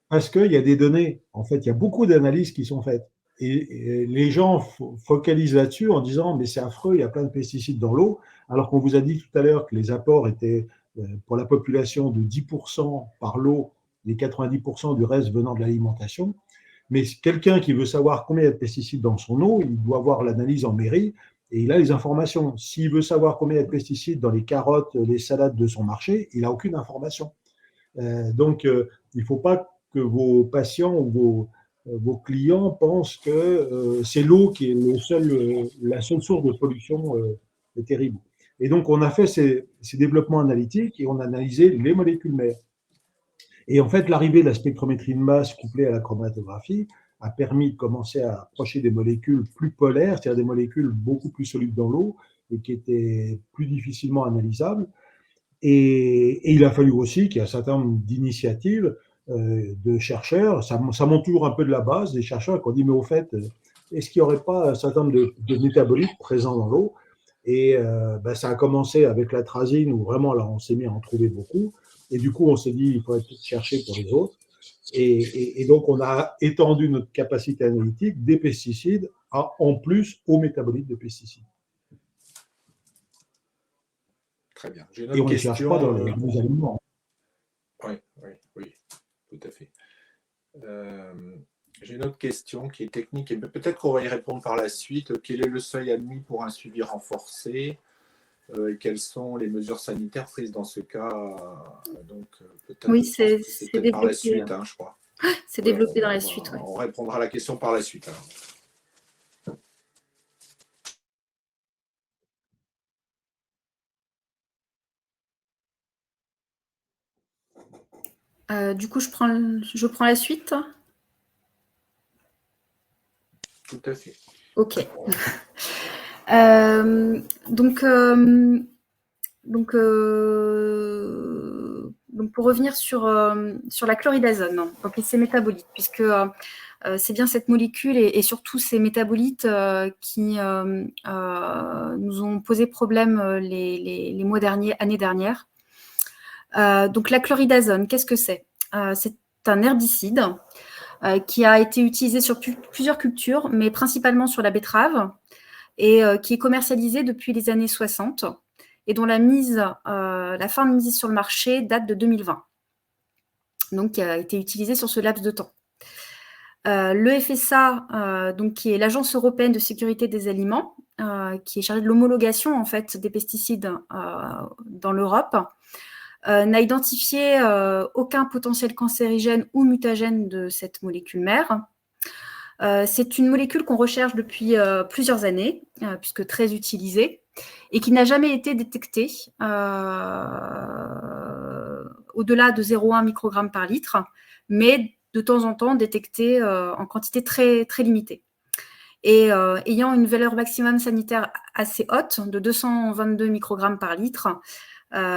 parce qu'il y a des données. En fait, il y a beaucoup d'analyses qui sont faites. Et les gens focalisent là-dessus en disant, mais c'est affreux, il y a plein de pesticides dans l'eau, alors qu'on vous a dit tout à l'heure que les apports étaient pour la population de 10% par l'eau, les 90% du reste venant de l'alimentation. Mais quelqu'un qui veut savoir combien il y a de pesticides dans son eau, il doit voir l'analyse en mairie et il a les informations. S'il veut savoir combien il y a de pesticides dans les carottes, les salades de son marché, il n'a aucune information. Donc, il ne faut pas que vos patients ou vos clients pensent que c'est l'eau qui est la seule source de pollution terrible. Et donc, on a fait ces développements analytiques et on a analysé les molécules mères. Et en fait, l'arrivée de la spectrométrie de masse couplée à la chromatographie a permis de commencer à approcher des molécules plus polaires, c'est-à-dire des molécules beaucoup plus solubles dans l'eau et qui étaient plus difficilement analysables. Et il a fallu aussi qu'il y ait un certain nombre d'initiatives de chercheurs, ça monte toujours un peu de la base, des chercheurs qui ont dit, mais au fait, est-ce qu'il n'y aurait pas un certain nombre de métabolites présents dans l'eau? Et ça a commencé avec l'atrazine, où vraiment, là, on s'est mis à en trouver beaucoup. Et du coup, on s'est dit, il faudrait peut-être chercher pour les autres. Et donc, on a étendu notre capacité analytique des pesticides en plus aux métabolites de pesticides. Très bien. J'ai une Et autre on ne les cherche pas dans les aliments. Oui, tout à fait. J'ai une autre question qui est technique et peut-être qu'on va y répondre par la suite. Quel est le seuil admis pour un suivi renforcé et quelles sont les mesures sanitaires prises dans ce cas? Donc, Oui, c'est peut-être par la développé. suite, je crois. C'est développé dans la suite. On répondra à la question par la suite. Alors. Du coup, je prends la suite. Tout à fait. Ok. Donc, pour revenir sur la chloridazone, donc ces métabolites, puisque c'est bien cette molécule et surtout ces métabolites qui nous ont posé problème les mois derniers, années dernières. Donc la chloridazone, qu'est-ce que c'est? C'est un herbicide qui a été utilisé sur plusieurs cultures, mais principalement sur la betterave, et qui est commercialisé depuis les années 60, et dont la fin de mise sur le marché date de 2020. Donc, qui a été utilisé sur ce laps de temps. Le FSA, donc, qui est l'Agence européenne de sécurité des aliments, qui est chargée de l'homologation en fait, des pesticides dans l'Europe, n'a identifié aucun potentiel cancérigène ou mutagène de cette molécule mère. C'est une molécule qu'on recherche depuis plusieurs années, puisque très utilisée, et qui n'a jamais été détectée au-delà de 0,1 microgramme par litre, mais de temps en temps détectée en quantité très, très limitée. Et ayant une valeur maximum sanitaire assez haute, de 222 microgrammes par litre,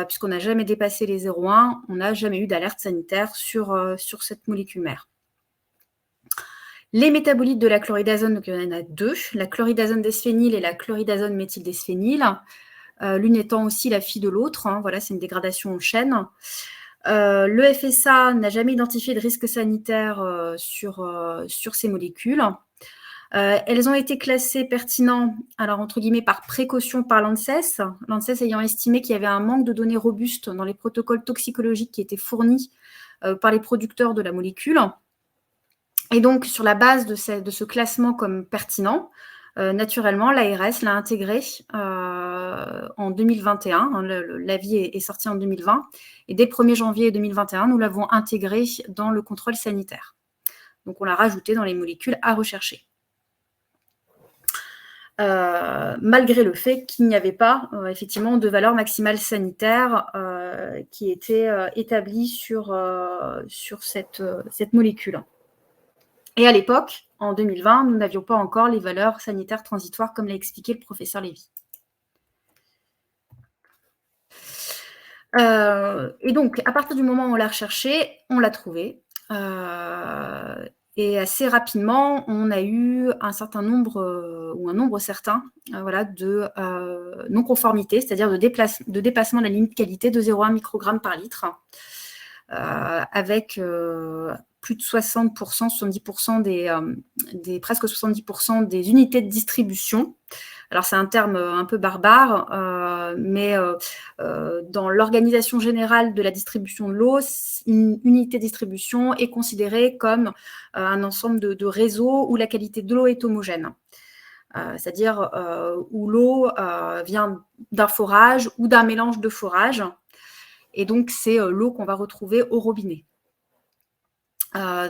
puisqu'on n'a jamais dépassé les 0,1, on n'a jamais eu d'alerte sanitaire sur cette molécule mère. Les métabolites de la chloridazone, donc il y en a deux, la chloridazone d'esphényl et la chloridazone méthylesphényl, l'une étant aussi la fille de l'autre, voilà, c'est une dégradation en chaîne. Le FSA n'a jamais identifié de risque sanitaire sur ces molécules. Elles ont été classées pertinents, alors entre guillemets par précaution par l'ANSES, l'ANSES ayant estimé qu'il y avait un manque de données robustes dans les protocoles toxicologiques qui étaient fournis par les producteurs de la molécule. Et donc, sur la base de ce classement comme pertinent, naturellement, l'ARS l'a intégré en 2021. L'avis est sorti en 2020. Et dès le 1er janvier 2021, nous l'avons intégré dans le contrôle sanitaire. Donc, on l'a rajouté dans les molécules à rechercher. Malgré le fait qu'il n'y avait pas effectivement de valeur maximale sanitaire qui était établie sur cette molécule. Et à l'époque, en 2020, nous n'avions pas encore les valeurs sanitaires transitoires, comme l'a expliqué le professeur Lévy. Et donc, à partir du moment où on l'a recherché, on l'a trouvé. Et assez rapidement, on a eu un certain nombre, ou un nombre certain, de non-conformité, c'est-à-dire de dépassement de la limite qualité de 0,1 microgramme par litre, avec plus de 60%, 70% presque 70% des unités de distribution. Alors, c'est un terme un peu barbare, mais dans l'organisation générale de la distribution de l'eau, une unité de distribution est considérée comme un ensemble de réseaux où la qualité de l'eau est homogène. C'est-à-dire où l'eau vient d'un forage ou d'un mélange de forages. Et donc, c'est l'eau qu'on va retrouver au robinet.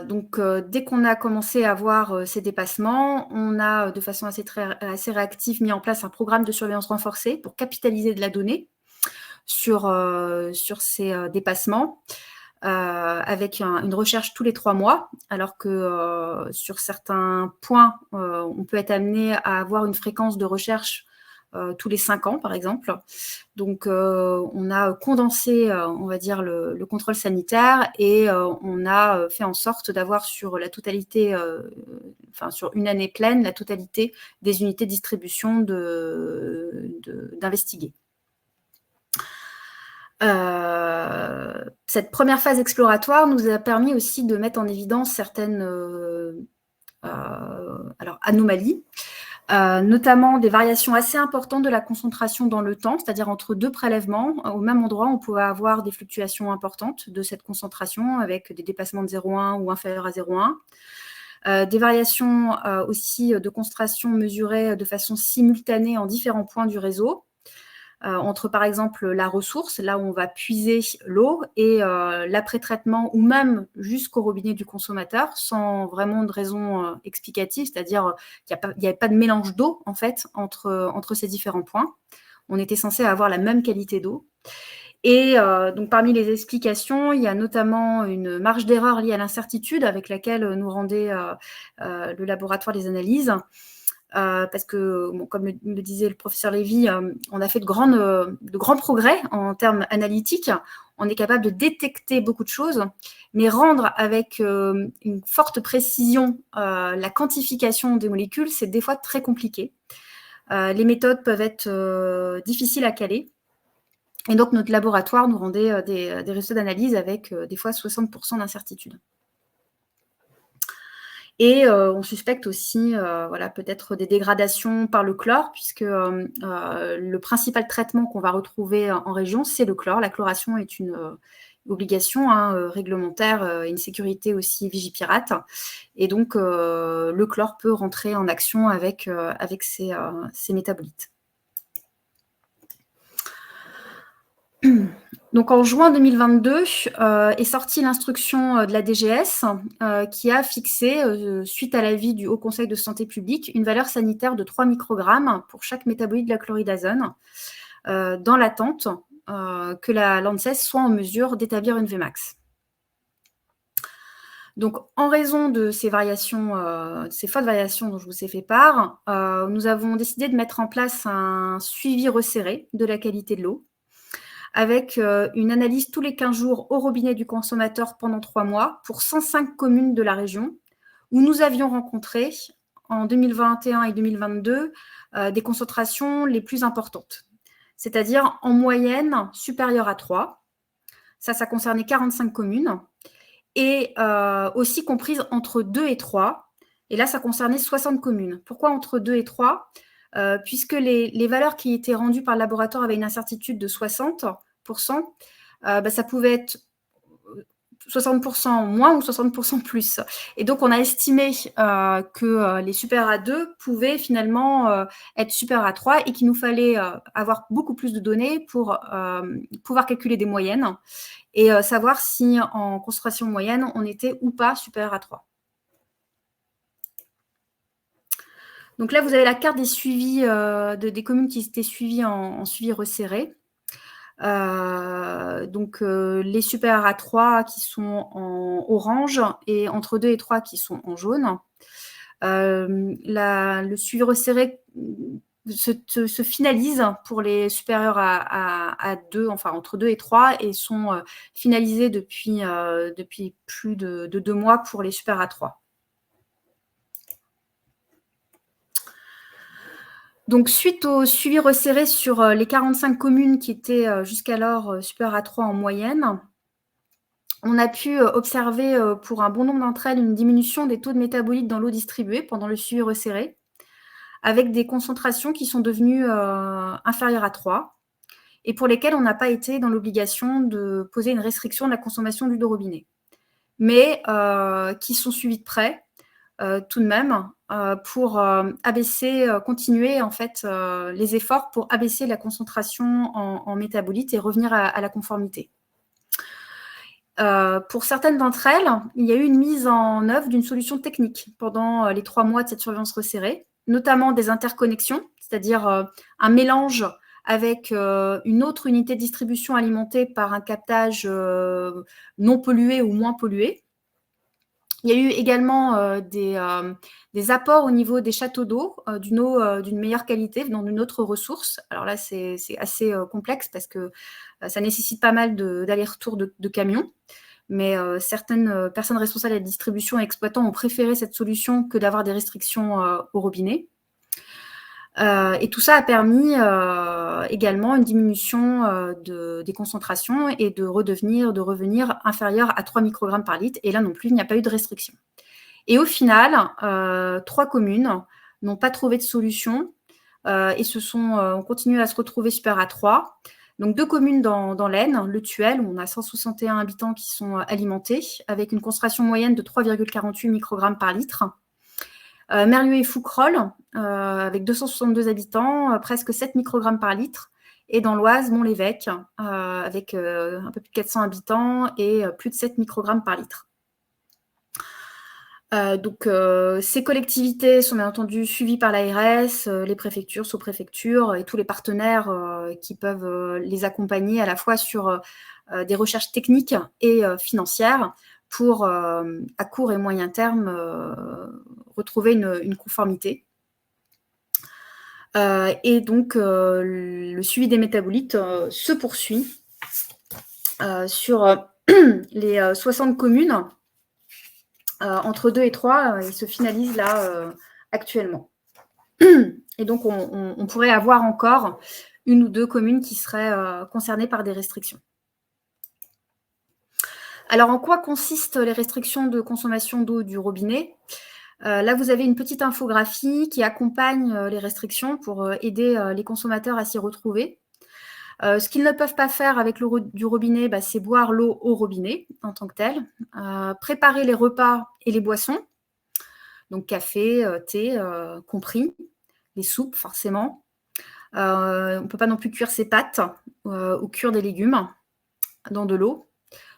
Donc, dès qu'on a commencé à voir ces dépassements, on a, de façon assez réactive, mis en place un programme de surveillance renforcée pour capitaliser de la donnée sur ces dépassements, avec une recherche tous les 3 mois, alors que sur certains points, on peut être amené à avoir une fréquence de recherche tous les 5 ans, par exemple. Donc, on a condensé, on va dire, le contrôle sanitaire et on a fait en sorte d'avoir sur la totalité, sur une année pleine, la totalité des unités de distribution d'investigés. Cette première phase exploratoire nous a permis aussi de mettre en évidence certaines anomalies, notamment des variations assez importantes de la concentration dans le temps, c'est-à-dire entre 2 prélèvements, au même endroit, on pouvait avoir des fluctuations importantes de cette concentration avec des dépassements de 0,1 ou inférieurs à 0,1. Des variations aussi de concentration mesurées de façon simultanée en différents points du réseau, entre par exemple la ressource, là où on va puiser l'eau, et l'après-traitement, ou même jusqu'au robinet du consommateur, sans vraiment de raison explicative, c'est-à-dire qu'il n'y avait pas de mélange d'eau en fait entre ces différents points. On était censé avoir la même qualité d'eau. Et donc parmi les explications, il y a notamment une marge d'erreur liée à l'incertitude avec laquelle nous rendait le laboratoire des analyses. Parce que, comme le disait le professeur Lévy, on a fait de grands progrès en termes analytiques. On est capable de détecter beaucoup de choses, mais rendre avec une forte précision la quantification des molécules, c'est des fois très compliqué. Les méthodes peuvent être difficiles à caler. Et donc, notre laboratoire nous rendait des résultats d'analyse avec des fois 60% d'incertitude. Et on suspecte aussi peut-être des dégradations par le chlore, puisque le principal traitement qu'on va retrouver en région, c'est le chlore. La chloration est une obligation réglementaire et une sécurité aussi Vigipirate. Et donc, le chlore peut rentrer en action avec ces métabolites. Donc, en juin 2022, est sortie l'instruction de la DGS qui a fixé, suite à l'avis du Haut Conseil de santé publique, une valeur sanitaire de 3 microgrammes pour chaque métabolite de la chloridazone, dans l'attente que la l'ANSES soit en mesure d'établir une Vmax. Donc, en raison de ces variations, ces fortes variations dont je vous ai fait part, nous avons décidé de mettre en place un suivi resserré de la qualité de l'eau, avec une analyse tous les 15 jours au robinet du consommateur pendant 3 mois pour 105 communes de la région, où nous avions rencontré en 2021 et 2022 des concentrations les plus importantes, c'est-à-dire en moyenne supérieure à 3. Ça concernait 45 communes, et aussi comprises entre 2 et 3. Et là, ça concernait 60 communes. Pourquoi entre 2 et 3 ? Puisque les valeurs qui étaient rendues par le laboratoire avaient une incertitude de 60%, ça pouvait être 60% moins ou 60% plus. Et donc, on a estimé que les supérieurs à 2 pouvaient finalement être supérieurs à 3 et qu'il nous fallait avoir beaucoup plus de données pour pouvoir calculer des moyennes et savoir si en concentration moyenne, on était ou pas supérieur à 3. Donc là, vous avez la carte des suivis des communes qui étaient suivies en suivi resserré. Donc les supérieurs à 3 qui sont en orange et entre 2 et 3 qui sont en jaune. Le suivi resserré se finalise pour les supérieurs à 2, enfin entre 2 et 3, et sont finalisés depuis plus de 2 mois pour les supérieurs à 3. Donc, suite au suivi resserré sur les 45 communes qui étaient jusqu'alors supérieures à 3 en moyenne, on a pu observer pour un bon nombre d'entre elles une diminution des taux de métabolites dans l'eau distribuée pendant le suivi resserré, avec des concentrations qui sont devenues inférieures à 3, et pour lesquelles on n'a pas été dans l'obligation de poser une restriction de la consommation d'huile de robinet, mais qui sont suivies de près tout de même pour continuer en fait les efforts pour abaisser la concentration en métabolites et revenir à la conformité. Pour certaines d'entre elles, il y a eu une mise en œuvre d'une solution technique pendant les 3 mois de cette surveillance resserrée, notamment des interconnexions, c'est-à-dire un mélange avec une autre unité de distribution alimentée par un captage non pollué ou moins pollué. Il y a eu également des apports au niveau des châteaux d'eau, d'une eau d'une meilleure qualité venant d'une autre ressource. Alors là, c'est assez complexe parce que ça nécessite pas mal d'aller-retour de camions. Mais certaines personnes responsables de la distribution et exploitants ont préféré cette solution que d'avoir des restrictions au robinet. Et tout ça a permis également une diminution des concentrations et de revenir inférieur à 3 microgrammes par litre. Et là non plus, il n'y a pas eu de restriction. Et au final, 3 communes n'ont pas trouvé de solution et ont continué à se retrouver supérieurs à 3. Donc 2 communes dans l'Aisne, Le Tuel, où on a 161 habitants qui sont alimentés, avec une concentration moyenne de 3,48 microgrammes par litre. Merlieu et Fouquerolles, avec 262 habitants, presque 7 microgrammes par litre. Et dans l'Oise, Mont-l'Évêque, avec un peu plus de 400 habitants et plus de 7 microgrammes par litre. Donc, ces collectivités sont bien entendu suivies par l'ARS, les préfectures, sous-préfectures et tous les partenaires qui peuvent les accompagner à la fois sur des recherches techniques et financières pour, à court et moyen terme, retrouver une conformité. Et donc, le suivi des métabolites se poursuit sur les 60 communes. Entre 2 et 3, il se finalise là actuellement. Et donc, on pourrait avoir encore 1 ou 2 communes qui seraient concernées par des restrictions. Alors, en quoi consistent les restrictions de consommation d'eau du robinet ? Là, vous avez une petite infographie qui accompagne les restrictions pour aider les consommateurs à s'y retrouver. Ce qu'ils ne peuvent pas faire avec l'eau du robinet, c'est boire l'eau au robinet en tant que telle, préparer les repas et les boissons, donc café, thé compris, les soupes forcément. On ne peut pas non plus cuire ses pâtes ou cuire des légumes dans de l'eau.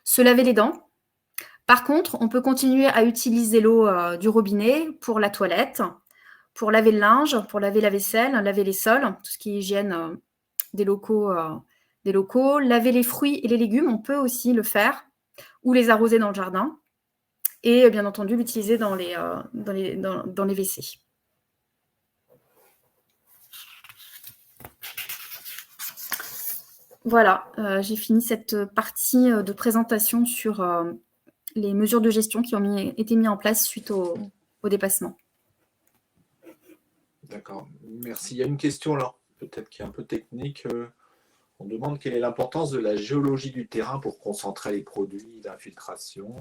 Se laver les dents. Par contre, on peut continuer à utiliser l'eau du robinet pour la toilette, pour laver le linge, pour laver la vaisselle, laver les sols, tout ce qui est hygiène des locaux, laver les fruits et les légumes, on peut aussi le faire, ou les arroser dans le jardin, et bien entendu l'utiliser dans les WC. Voilà, j'ai fini cette partie de présentation sur les mesures de gestion qui ont été mises en place suite au dépassement. D'accord, merci. Il y a une question là, peut-être qui est un peu technique. On demande quelle est l'importance de la géologie du terrain pour concentrer les produits d'infiltration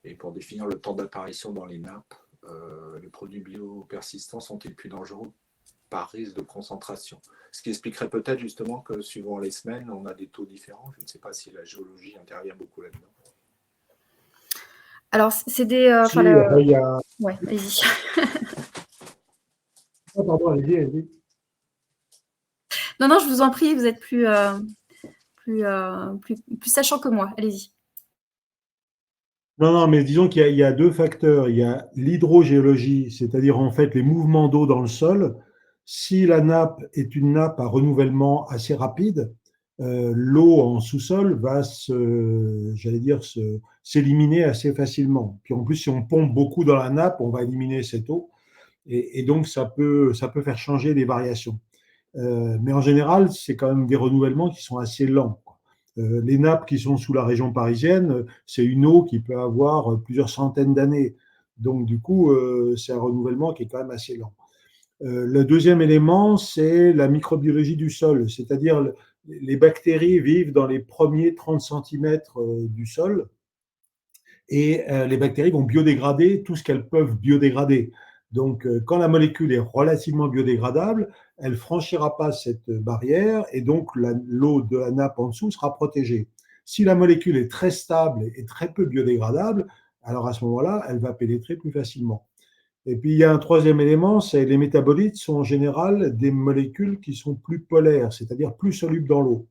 et pour définir le temps d'apparition dans les nappes. Les produits biopersistants sont-ils plus dangereux par risque de concentration? Ce qui expliquerait peut-être justement que suivant les semaines, on a des taux différents. Je ne sais pas si la géologie intervient beaucoup là-dedans. Alors, c'est des... il y a... Ouais, allez-y. Oh, pardon, allez-y. Non, je vous en prie, vous êtes plus sachant que moi. Allez-y. Non, mais disons qu'il y a 2 facteurs. Il y a l'hydrogéologie, c'est-à-dire en fait les mouvements d'eau dans le sol. Si la nappe est une nappe à renouvellement assez rapide, l'eau en sous-sol va s'éliminer assez facilement. Puis en plus, si on pompe beaucoup dans la nappe, on va éliminer cette eau. Et donc, ça peut faire changer les variations. Mais en général, c'est quand même des renouvellements qui sont assez lents. Les nappes qui sont sous la région parisienne, c'est une eau qui peut avoir plusieurs centaines d'années. Donc, du coup, c'est un renouvellement qui est quand même assez lent. Le deuxième élément, c'est la microbiologie du sol, c'est-à-dire les bactéries vivent dans les premiers 30 cm du sol et les bactéries vont biodégrader tout ce qu'elles peuvent biodégrader. Donc, quand la molécule est relativement biodégradable, elle ne franchira pas cette barrière et donc l'eau de la nappe en dessous sera protégée. Si la molécule est très stable et très peu biodégradable, alors à ce moment-là, elle va pénétrer plus facilement. Et puis, il y a un troisième élément, c'est les métabolites sont en général des molécules qui sont plus polaires, c'est-à-dire plus solubles dans l'eau.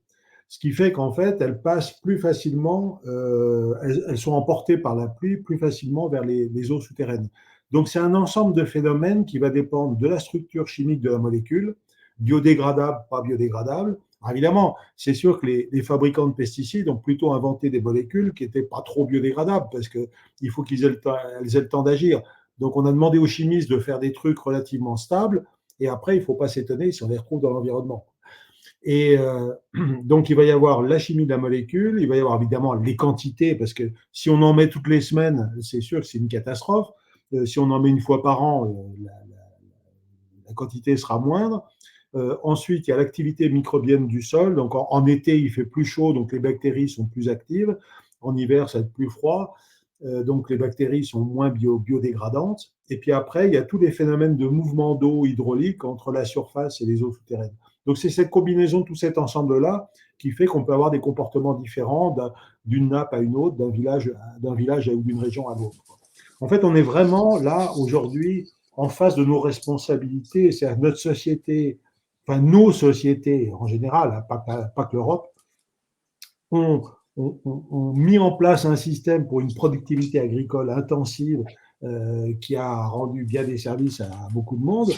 Ce qui fait qu'en fait, elles passent plus facilement, elles sont emportées par la pluie plus facilement vers les eaux souterraines. Donc, c'est un ensemble de phénomènes qui va dépendre de la structure chimique de la molécule, biodégradable, pas biodégradable, Alors évidemment, c'est sûr que les fabricants de pesticides ont plutôt inventé des molécules qui n'étaient pas trop biodégradables parce qu'il faut elles aient le temps d'agir. Donc, on a demandé aux chimistes de faire des trucs relativement stables et après, il ne faut pas s'étonner si on les retrouve dans l'environnement. Et donc, il va y avoir la chimie de la molécule, il va y avoir évidemment les quantités, parce que si on en met toutes les semaines, c'est sûr que c'est une catastrophe. Si on en met une fois par an, la quantité sera moindre. Ensuite, il y a l'activité microbienne du sol. Donc, en été, il fait plus chaud, donc les bactéries sont plus actives. En hiver, ça va être plus froid. Donc, les bactéries sont moins biodégradantes. Et puis après, il y a tous les phénomènes de mouvement d'eau hydraulique entre la surface et les eaux souterraines. Donc, c'est cette combinaison, tout cet ensemble-là, qui fait qu'on peut avoir des comportements différents d'une nappe à une autre, d'un village ou d'une région à l'autre. En fait, on est vraiment là, aujourd'hui, en face de nos responsabilités. C'est-à-dire notre société, enfin nos sociétés en général, pas que l'Europe, ont mis en place un système pour une productivité agricole intensive qui a rendu bien des services à beaucoup de monde.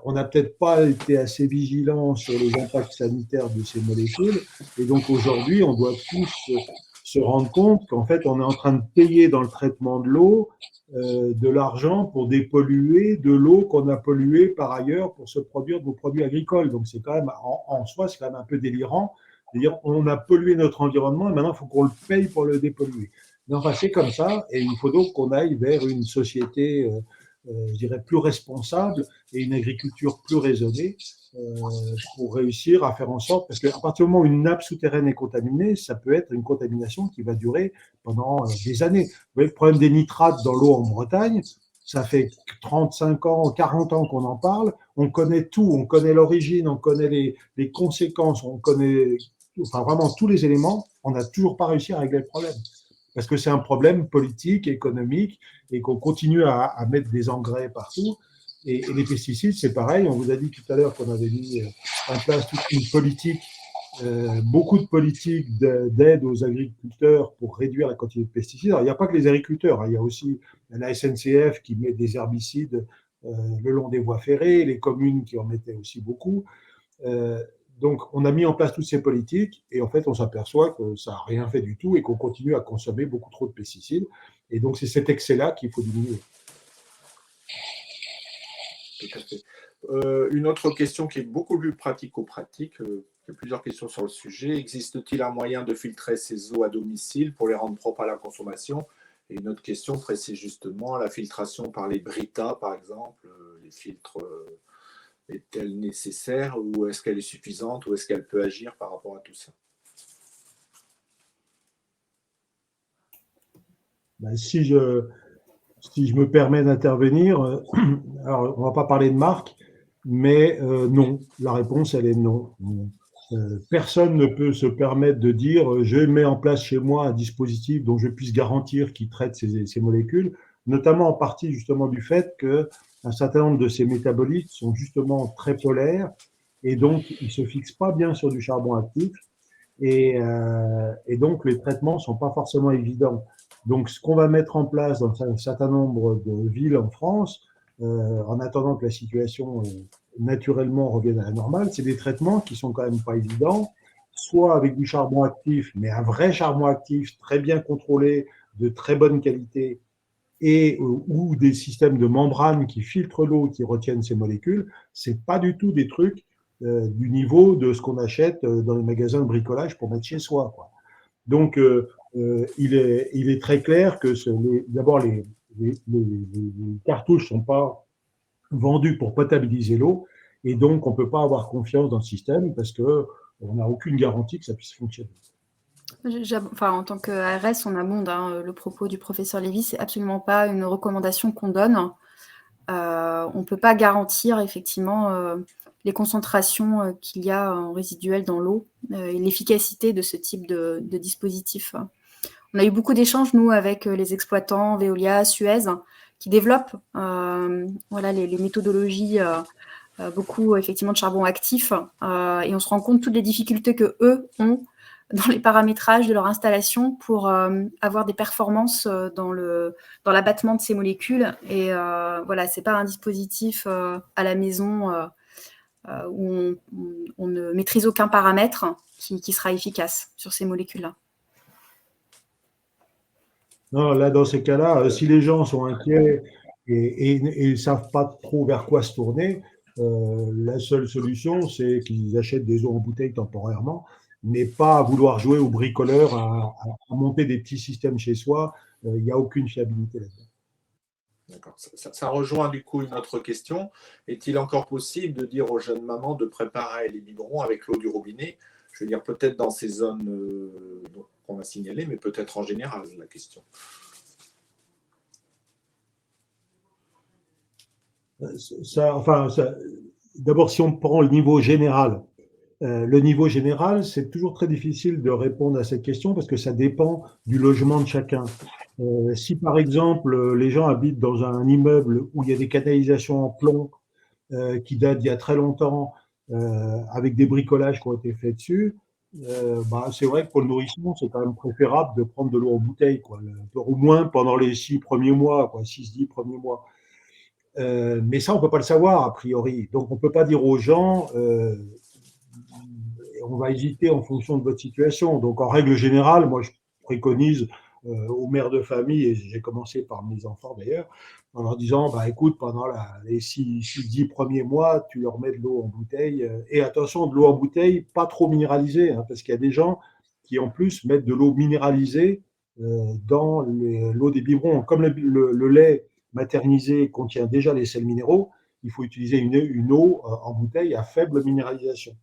On n'a peut-être pas été assez vigilant sur les impacts sanitaires de ces molécules. Et donc aujourd'hui, on doit tous se rendre compte qu'en fait, on est en train de payer dans le traitement de l'eau de l'argent pour dépolluer de l'eau qu'on a polluée par ailleurs pour se produire nos produits agricoles. Donc c'est quand même, en soi, c'est quand même un peu délirant. C'est-à-dire, on a pollué notre environnement et maintenant, il faut qu'on le paye pour le dépolluer. Mais enfin, c'est comme ça et il faut donc qu'on aille vers une société, je dirais, plus responsable et une agriculture plus raisonnée pour réussir à faire en sorte, parce qu'à partir du moment où une nappe souterraine est contaminée, ça peut être une contamination qui va durer pendant des années. Vous voyez, le problème des nitrates dans l'eau en Bretagne, ça fait 35 ans, 40 ans qu'on en parle, on connaît tout, on connaît l'origine, on connaît les conséquences, on connaît enfin vraiment tous les éléments, on n'a toujours pas réussi à régler le problème. Parce que c'est un problème politique, économique, et qu'on continue à mettre des engrais partout. Et les pesticides, c'est pareil. On vous a dit tout à l'heure qu'on avait mis en place toute une politique, beaucoup de politiques d'aide aux agriculteurs pour réduire la quantité de pesticides. Alors, il n'y a pas que les agriculteurs, hein, il y a aussi la SNCF qui met des herbicides le long des voies ferrées, les communes qui en mettaient aussi beaucoup. Donc, on a mis en place toutes ces politiques et en fait, on s'aperçoit que ça n'a rien fait du tout et qu'on continue à consommer beaucoup trop de pesticides. Et donc, c'est cet excès-là qu'il faut diminuer. Tout à fait. Une autre question qui est beaucoup plus pratico-pratique, il y a plusieurs questions sur le sujet. Existe-t-il un moyen de filtrer ces eaux à domicile pour les rendre propres à la consommation? Et une autre question précise justement la filtration par les Brita, par exemple, les filtres. Est-elle nécessaire ou est-ce qu'elle est suffisante ou est-ce qu'elle peut agir par rapport à tout ça? Ben, si je me permets d'intervenir, alors on ne va pas parler de marque, mais non, la réponse elle est non. Personne ne peut se permettre de dire je mets en place chez moi un dispositif dont je puisse garantir qu'il traite ces molécules, notamment en partie justement du fait qu'un certain nombre de ces métabolites sont justement très polaires et donc ils ne se fixent pas bien sur du charbon actif et donc les traitements ne sont pas forcément évidents. Donc ce qu'on va mettre en place dans un certain nombre de villes en France, en attendant que la situation naturellement revienne à la normale, c'est des traitements qui sont quand même pas évidents, soit avec du charbon actif, mais un vrai charbon actif très bien contrôlé, de très bonne qualité, et ou des systèmes de membrane qui filtrent l'eau, qui retiennent ces molécules. C'est pas du tout des trucs du niveau de ce qu'on achète dans les magasins de bricolage pour mettre chez soi, quoi. Donc, il est très clair que d'abord, les cartouches ne sont pas vendues pour potabiliser l'eau, et donc on ne peut pas avoir confiance dans le système parce qu'on n'a aucune garantie que ça puisse fonctionner. Enfin, en tant qu'ARS, on abonde le propos du professeur Lévy, c'est absolument pas une recommandation qu'on donne. On ne peut pas garantir effectivement les concentrations qu'il y a en résiduel dans l'eau et l'efficacité de ce type de dispositif. On a eu beaucoup d'échanges, nous, avec les exploitants, Veolia, Suez, qui développent les méthodologies, beaucoup effectivement de charbon actif, et on se rend compte de toutes les difficultés que eux ont dans les paramétrages de leur installation pour avoir des performances dans l'abattement de ces molécules. Et voilà, c'est pas un dispositif à la maison où on ne maîtrise aucun paramètre qui sera efficace sur ces molécules-là. Non, là, dans ces cas-là, si les gens sont inquiets et ne savent pas trop vers quoi se tourner, la seule solution, c'est qu'ils achètent des eaux en bouteille temporairement, mais pas à vouloir jouer au bricoleur, à monter des petits systèmes chez soi. Il n'y a aucune fiabilité là-dedans. D'accord. Ça rejoint du coup une autre question. Est-il encore possible de dire aux jeunes mamans de préparer les biberons avec l'eau du robinet? Je veux dire, peut-être dans ces zones qu'on a signalées, mais peut-être en général, la question. D'abord, si on prend le niveau général, c'est toujours très difficile de répondre à cette question parce que ça dépend du logement de chacun. Si par exemple, les gens habitent dans un immeuble où il y a des canalisations en plomb qui datent d'il y a très longtemps, avec des bricolages qui ont été faits dessus, c'est vrai que pour le nourrisson, c'est quand même préférable de prendre de l'eau en bouteille, quoi, au moins pendant les 6 premiers mois, 6-10 premiers mois. Mais ça, on ne peut pas le savoir, a priori. Donc, on ne peut pas dire aux gens, on va hésiter en fonction de votre situation. Donc, en règle générale, moi, je préconise aux mères de famille, et j'ai commencé par mes enfants d'ailleurs, en leur disant, écoute, pendant les 6-10 premiers mois, tu leur mets de l'eau en bouteille. Et attention, de l'eau en bouteille, pas trop minéralisée, hein, parce qu'il y a des gens qui, en plus, mettent de l'eau minéralisée dans l'eau des biberons. Comme le lait maternisé contient déjà les sels minéraux, il faut utiliser une eau en bouteille à faible minéralisation.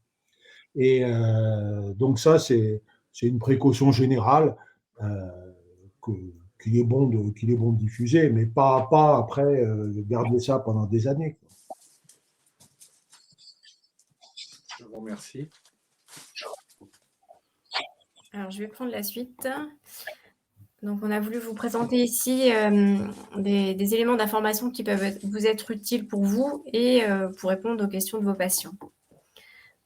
Et donc ça, c'est une précaution générale qu'il est bon de diffuser, mais pas après garder ça pendant des années. Je vous remercie. Alors, je vais prendre la suite. Donc, on a voulu vous présenter ici des éléments d'information qui peuvent vous être utiles pour vous et pour répondre aux questions de vos patients.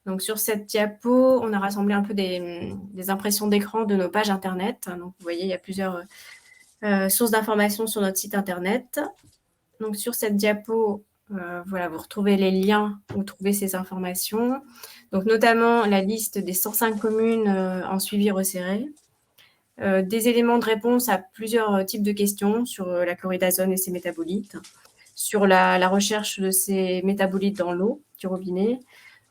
Donc, sur cette diapo, on a rassemblé un peu des impressions d'écran de nos pages Internet. Donc, vous voyez, il y a plusieurs sources d'informations sur notre site Internet. Donc, sur cette diapo, voilà, vous retrouvez les liens où trouver ces informations. Donc, notamment la liste des 105 communes en suivi resserré. Des éléments de réponse à plusieurs types de questions sur la chloridazole et ses métabolites, sur la recherche de ces métabolites dans l'eau du robinet,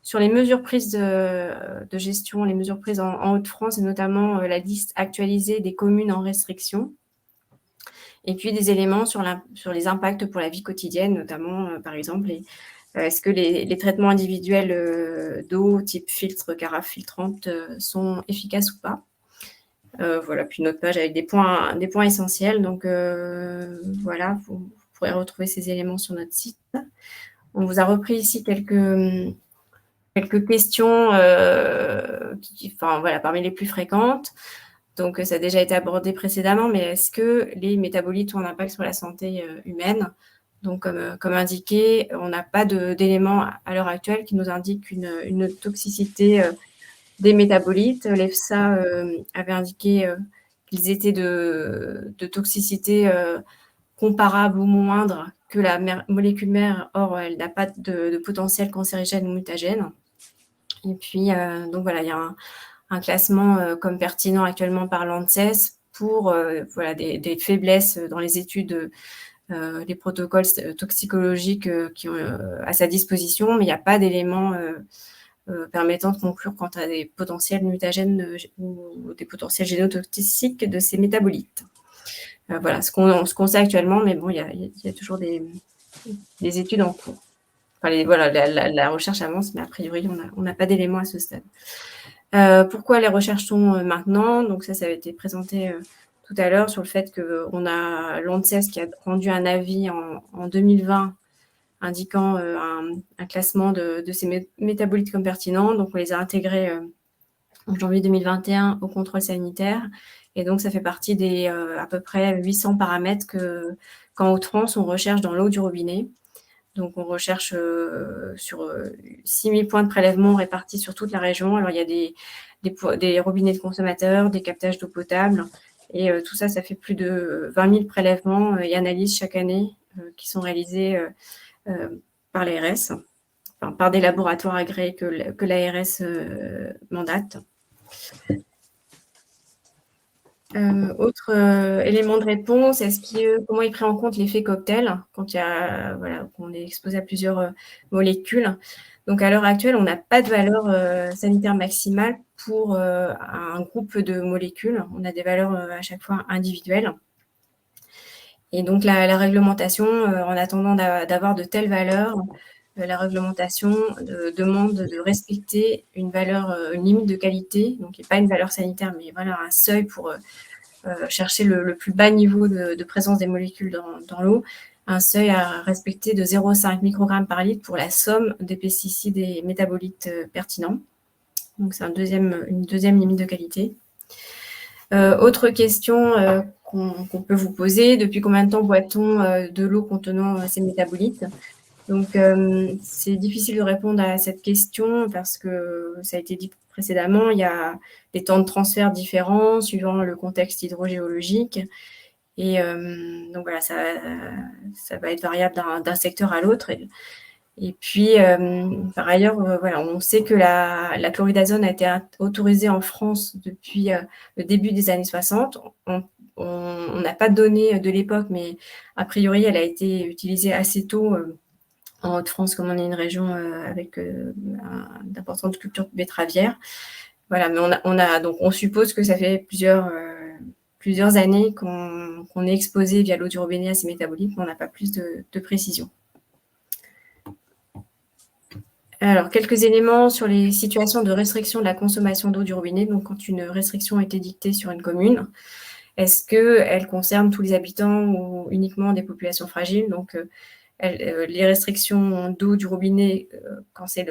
sur les mesures prises de gestion, les mesures prises en Hauts-de-France, et notamment la liste actualisée des communes en restriction, et puis des éléments sur les impacts pour la vie quotidienne, notamment, par exemple, est-ce que les traitements individuels d'eau type filtre, carafe filtrante sont efficaces ou pas. Voilà, puis notre page avec des points essentiels. Donc, voilà, vous pourrez retrouver ces éléments sur notre site. On vous a repris ici quelques questions parmi les plus fréquentes. Donc, ça a déjà été abordé précédemment, mais est-ce que les métabolites ont un impact sur la santé humaine? Donc, comme indiqué, on n'a pas d'éléments à l'heure actuelle qui nous indiquent une toxicité des métabolites. L'EFSA avait indiqué qu'ils étaient de toxicité comparable ou moindre que la molécule mère. Or, elle n'a pas de potentiel cancérigène ou mutagène. Et puis, donc voilà, il y a un classement comme pertinent actuellement par l'ANSES pour des faiblesses dans les études, les protocoles toxicologiques qui ont à sa disposition, mais il n'y a pas d'éléments permettant de conclure quant à des potentiels mutagènes ou des potentiels génotoxiques de ces métabolites. Voilà ce qu'on sait actuellement, mais bon, il y a toujours des études en cours. Enfin, la recherche avance, mais a priori, on n'a pas d'éléments à ce stade. Pourquoi les recherchons maintenant? Donc ça a été présenté tout à l'heure sur le fait qu'on a l'ANSES qui a rendu un avis en 2020 indiquant un classement de ces métabolites comme pertinents. Donc, on les a intégrés en janvier 2021 au contrôle sanitaire. Et donc, ça fait partie des à peu près 800 paramètres qu'en Hauts-de-France, on recherche dans l'eau du robinet. Donc, on recherche sur 6000 points de prélèvement répartis sur toute la région. Alors, il y a des robinets de consommateurs, des captages d'eau potable. Et tout ça, ça fait plus de 20 000 prélèvements et analyses chaque année qui sont réalisés par l'ARS, par des laboratoires agréés que l'ARS mandate. Autre élément de réponse, comment il prend en compte l'effet cocktail quand qu'on est exposé à plusieurs molécules. Donc, à l'heure actuelle, on n'a pas de valeur sanitaire maximale pour un groupe de molécules. On a des valeurs à chaque fois individuelles. Et donc, la réglementation, en attendant d'avoir de telles valeurs, la réglementation demande de respecter une limite de qualité, donc pas une valeur sanitaire, mais voilà, un seuil pour chercher le plus bas niveau de présence des molécules dans l'eau, un seuil à respecter de 0,5 microgrammes par litre pour la somme des pesticides et métabolites pertinents. Donc, c'est une deuxième limite de qualité. Autre question qu'on peut vous poser, depuis combien de temps boit-on de l'eau contenant ces métabolites? Donc, c'est difficile de répondre à cette question parce que ça a été dit précédemment, il y a des temps de transfert différents suivant le contexte hydrogéologique. Et donc, voilà, ça va être variable d'un secteur à l'autre. Et puis, par ailleurs, voilà, on sait que la chloridazone a été autorisée en France depuis le début des années 60. On n'a pas de données de l'époque, mais a priori, elle a été utilisée assez tôt en Haute-France, comme on est une région avec d'importantes cultures betteravières. Voilà, mais donc on suppose que ça fait plusieurs années qu'on est exposé via l'eau du robinet à ces métabolites, mais on n'a pas plus de précision. Alors, quelques éléments sur les situations de restriction de la consommation d'eau du robinet. Donc, quand une restriction a été dictée sur une commune, est-ce qu'elle concerne tous les habitants ou uniquement des populations fragiles? Donc, les restrictions d'eau du robinet, quand c'est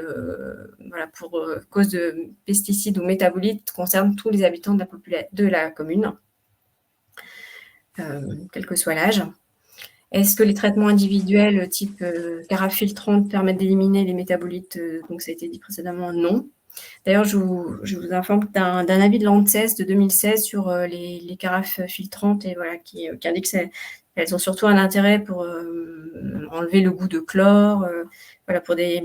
pour cause de pesticides ou métabolites, concernent tous les habitants de la commune, quel que soit l'âge. Est-ce que les traitements individuels type carafe filtrante permettent d'éliminer les métabolites? Donc, ça a été dit précédemment, non. D'ailleurs, je vous informe d'un avis de l'ANSES de 2016 sur les carafes filtrantes et voilà, qui indique qu'elles ont surtout un intérêt pour enlever le goût de chlore, voilà, pour des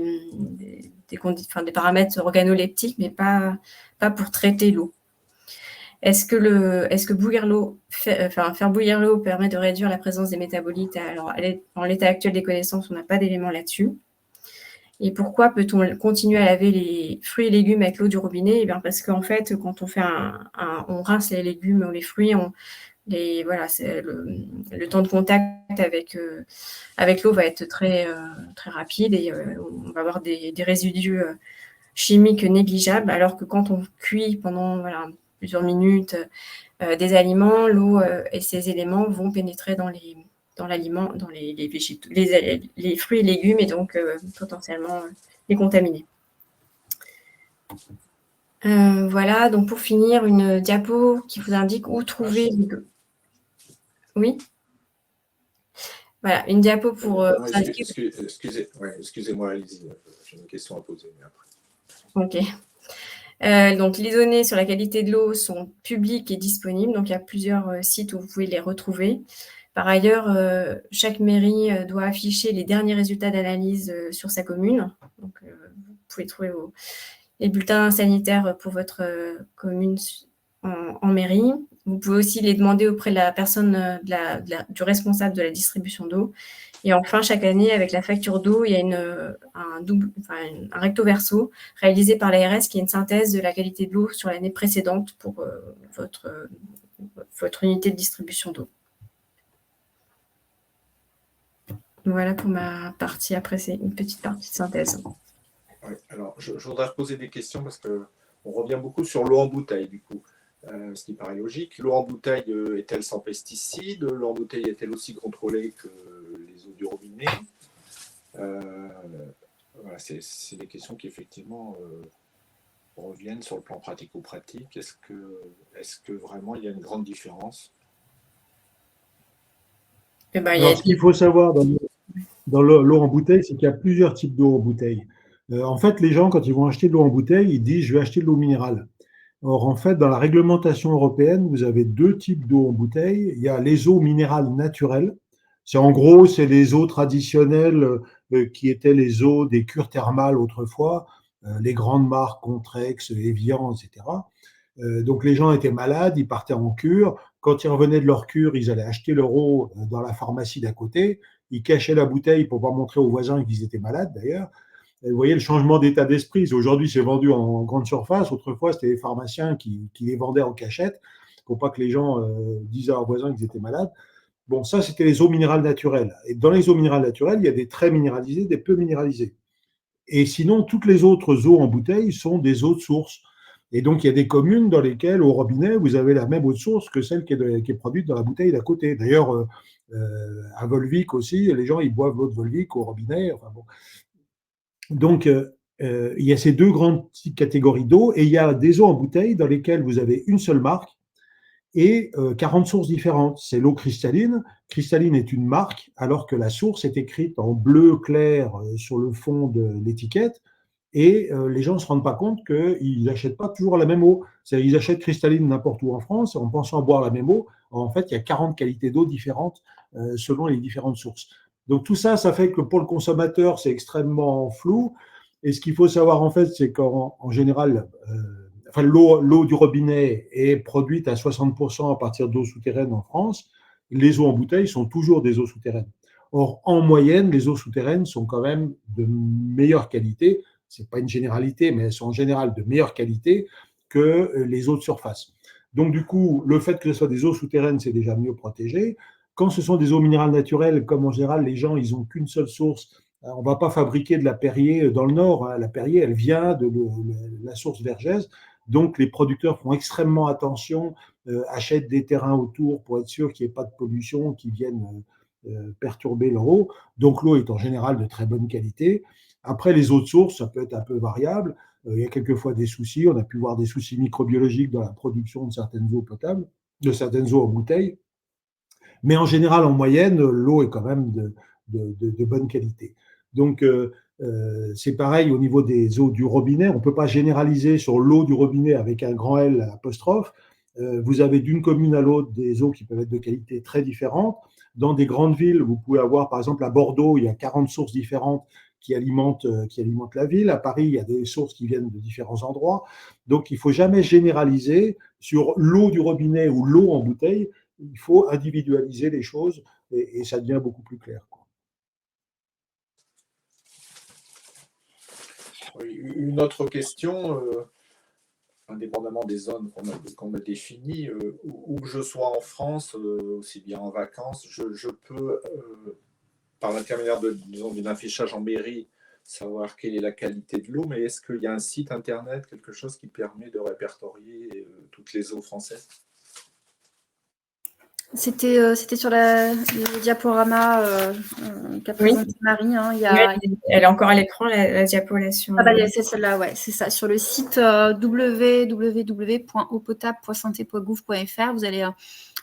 paramètres organoleptiques, mais pas pour traiter l'eau. Est-ce que bouillir l'eau, faire bouillir l'eau permet de réduire la présence des métabolites? Alors, en l'état actuel des connaissances, on n'a pas d'éléments là-dessus. Et pourquoi peut-on continuer à laver les fruits et légumes avec l'eau du robinet? Eh bien, parce qu'en fait, quand on fait on rince les légumes ou les fruits, le temps de contact avec l'eau va être très, très rapide et on va avoir des résidus chimiques négligeables, alors que quand on cuit pendant plusieurs minutes des aliments, l'eau et ces éléments vont pénétrer dans l'aliment, dans les fruits et légumes et donc potentiellement les contaminer. Voilà, donc pour finir, une diapo qui vous indique où trouver... Oui. Voilà, une diapo pour... Excusez-moi, allez-y, j'ai une question à poser. Mais après. Ok. Donc, les données sur la qualité de l'eau sont publiques et disponibles. Donc, il y a plusieurs sites où vous pouvez les retrouver. Par ailleurs, chaque mairie doit afficher les derniers résultats d'analyse sur sa commune. Donc, vous pouvez trouver les bulletins sanitaires pour votre commune en mairie. Vous pouvez aussi les demander auprès de la personne du responsable de la distribution d'eau. Et enfin, chaque année, avec la facture d'eau, il y a un recto verso réalisé par l'ARS qui est une synthèse de la qualité de l'eau sur l'année précédente pour votre unité de distribution d'eau. Voilà pour ma partie. Après, c'est une petite partie de synthèse. Oui, alors, je voudrais reposer des questions parce qu'on revient beaucoup sur l'eau en bouteille, du coup. Ce qui paraît logique. L'eau en bouteille est-elle sans pesticides? L'eau en bouteille est-elle aussi contrôlée que les eaux du robinet? Voilà, c'est des questions qui effectivement reviennent sur le plan pratico-pratique. Est-ce que vraiment il y a une grande différence? Alors, ce qu'il faut savoir dans l'eau en bouteille, c'est qu'il y a plusieurs types d'eau en bouteille. En fait, les gens, quand ils vont acheter de l'eau en bouteille, ils disent « je vais acheter de l'eau minérale ». Or, en fait, dans la réglementation européenne, vous avez deux types d'eau en bouteille. Il y a les eaux minérales naturelles. En gros, c'est les eaux traditionnelles qui étaient les eaux des cures thermales autrefois, les grandes marques Contrex, Evian, etc. Donc les gens étaient malades, ils partaient en cure. Quand ils revenaient de leur cure, ils allaient acheter leur eau dans la pharmacie d'à côté. Ils cachaient la bouteille pour ne pas montrer aux voisins qu'ils étaient malades, d'ailleurs. Et vous voyez le changement d'état d'esprit. Aujourd'hui, c'est vendu en grande surface. Autrefois, c'était les pharmaciens qui les vendaient en cachette pour pas que les gens disent à leurs voisins qu'ils étaient malades. Bon, ça, c'était les eaux minérales naturelles. Et dans les eaux minérales naturelles, il y a des très minéralisées, des peu minéralisées. Et sinon, toutes les autres eaux en bouteille sont des eaux de source. Et donc, il y a des communes dans lesquelles, au robinet, vous avez la même eau de source que celle qui est produite dans la bouteille d'à côté. D'ailleurs, à Volvic aussi, les gens, ils boivent l'eau de Volvic au robinet. Enfin, bon. Donc, il y a ces deux grandes catégories d'eau, et il y a des eaux en bouteille dans lesquelles vous avez une seule marque et 40 sources différentes. C'est l'eau cristalline. Cristalline est une marque, alors que la source est écrite en bleu clair sur le fond de l'étiquette, et les gens ne se rendent pas compte qu'ils n'achètent pas toujours la même eau. C'est-à-dire qu'ils achètent cristalline n'importe où en France, en pensant boire la même eau. En fait, il y a 40 qualités d'eau différentes selon les différentes sources. Donc tout ça, ça fait que pour le consommateur, c'est extrêmement flou. Et ce qu'il faut savoir, en fait, c'est qu'en général, l'eau du robinet est produite à 60% à partir d'eau souterraine en France. Les eaux en bouteille sont toujours des eaux souterraines. Or, en moyenne, les eaux souterraines sont quand même de meilleure qualité. Ce n'est pas une généralité, mais elles sont en général de meilleure qualité que les eaux de surface. Donc, du coup, le fait que ce soit des eaux souterraines, c'est déjà mieux protégé. Quand ce sont des eaux minérales naturelles, comme en général, les gens, ils n'ont qu'une seule source. On ne va pas fabriquer de la Perrier dans le Nord. La Perrier, elle vient de la source Vergès. Donc, les producteurs font extrêmement attention, achètent des terrains autour pour être sûr qu'il n'y ait pas de pollution qui vienne perturber leur eau. Donc, l'eau est en général de très bonne qualité. Après, les eaux de source, ça peut être un peu variable. Il y a quelquefois des soucis. On a pu voir des soucis microbiologiques dans la production de certaines eaux potables, de certaines eaux en bouteille. Mais en général, en moyenne, l'eau est quand même de bonne qualité. Donc, c'est pareil au niveau des eaux du robinet. On ne peut pas généraliser sur l'eau du robinet avec un grand L apostrophe. Vous avez d'une commune à l'autre des eaux qui peuvent être de qualité très différentes. Dans des grandes villes, vous pouvez avoir, par exemple, à Bordeaux, il y a 40 sources différentes qui alimentent la ville. À Paris, il y a des sources qui viennent de différents endroits. Donc, il ne faut jamais généraliser sur l'eau du robinet ou l'eau en bouteille. Il faut individualiser les choses et ça devient beaucoup plus clair. Une autre question, indépendamment des zones qu'on a définies, où que je sois en France, aussi bien en vacances, je peux, par l'intermédiaire d'un affichage en mairie, savoir quelle est la qualité de l'eau, mais est-ce qu'il y a un site internet, quelque chose qui permet de répertorier toutes les eaux françaises ? C'était sur le diaporama qu'a présenté Marie. Hein, elle est encore à l'écran, la diapo Ah bah, c'est celle-là, ouais, c'est ça. Sur le site www.eaupotable.santé.gouv.fr, vous allez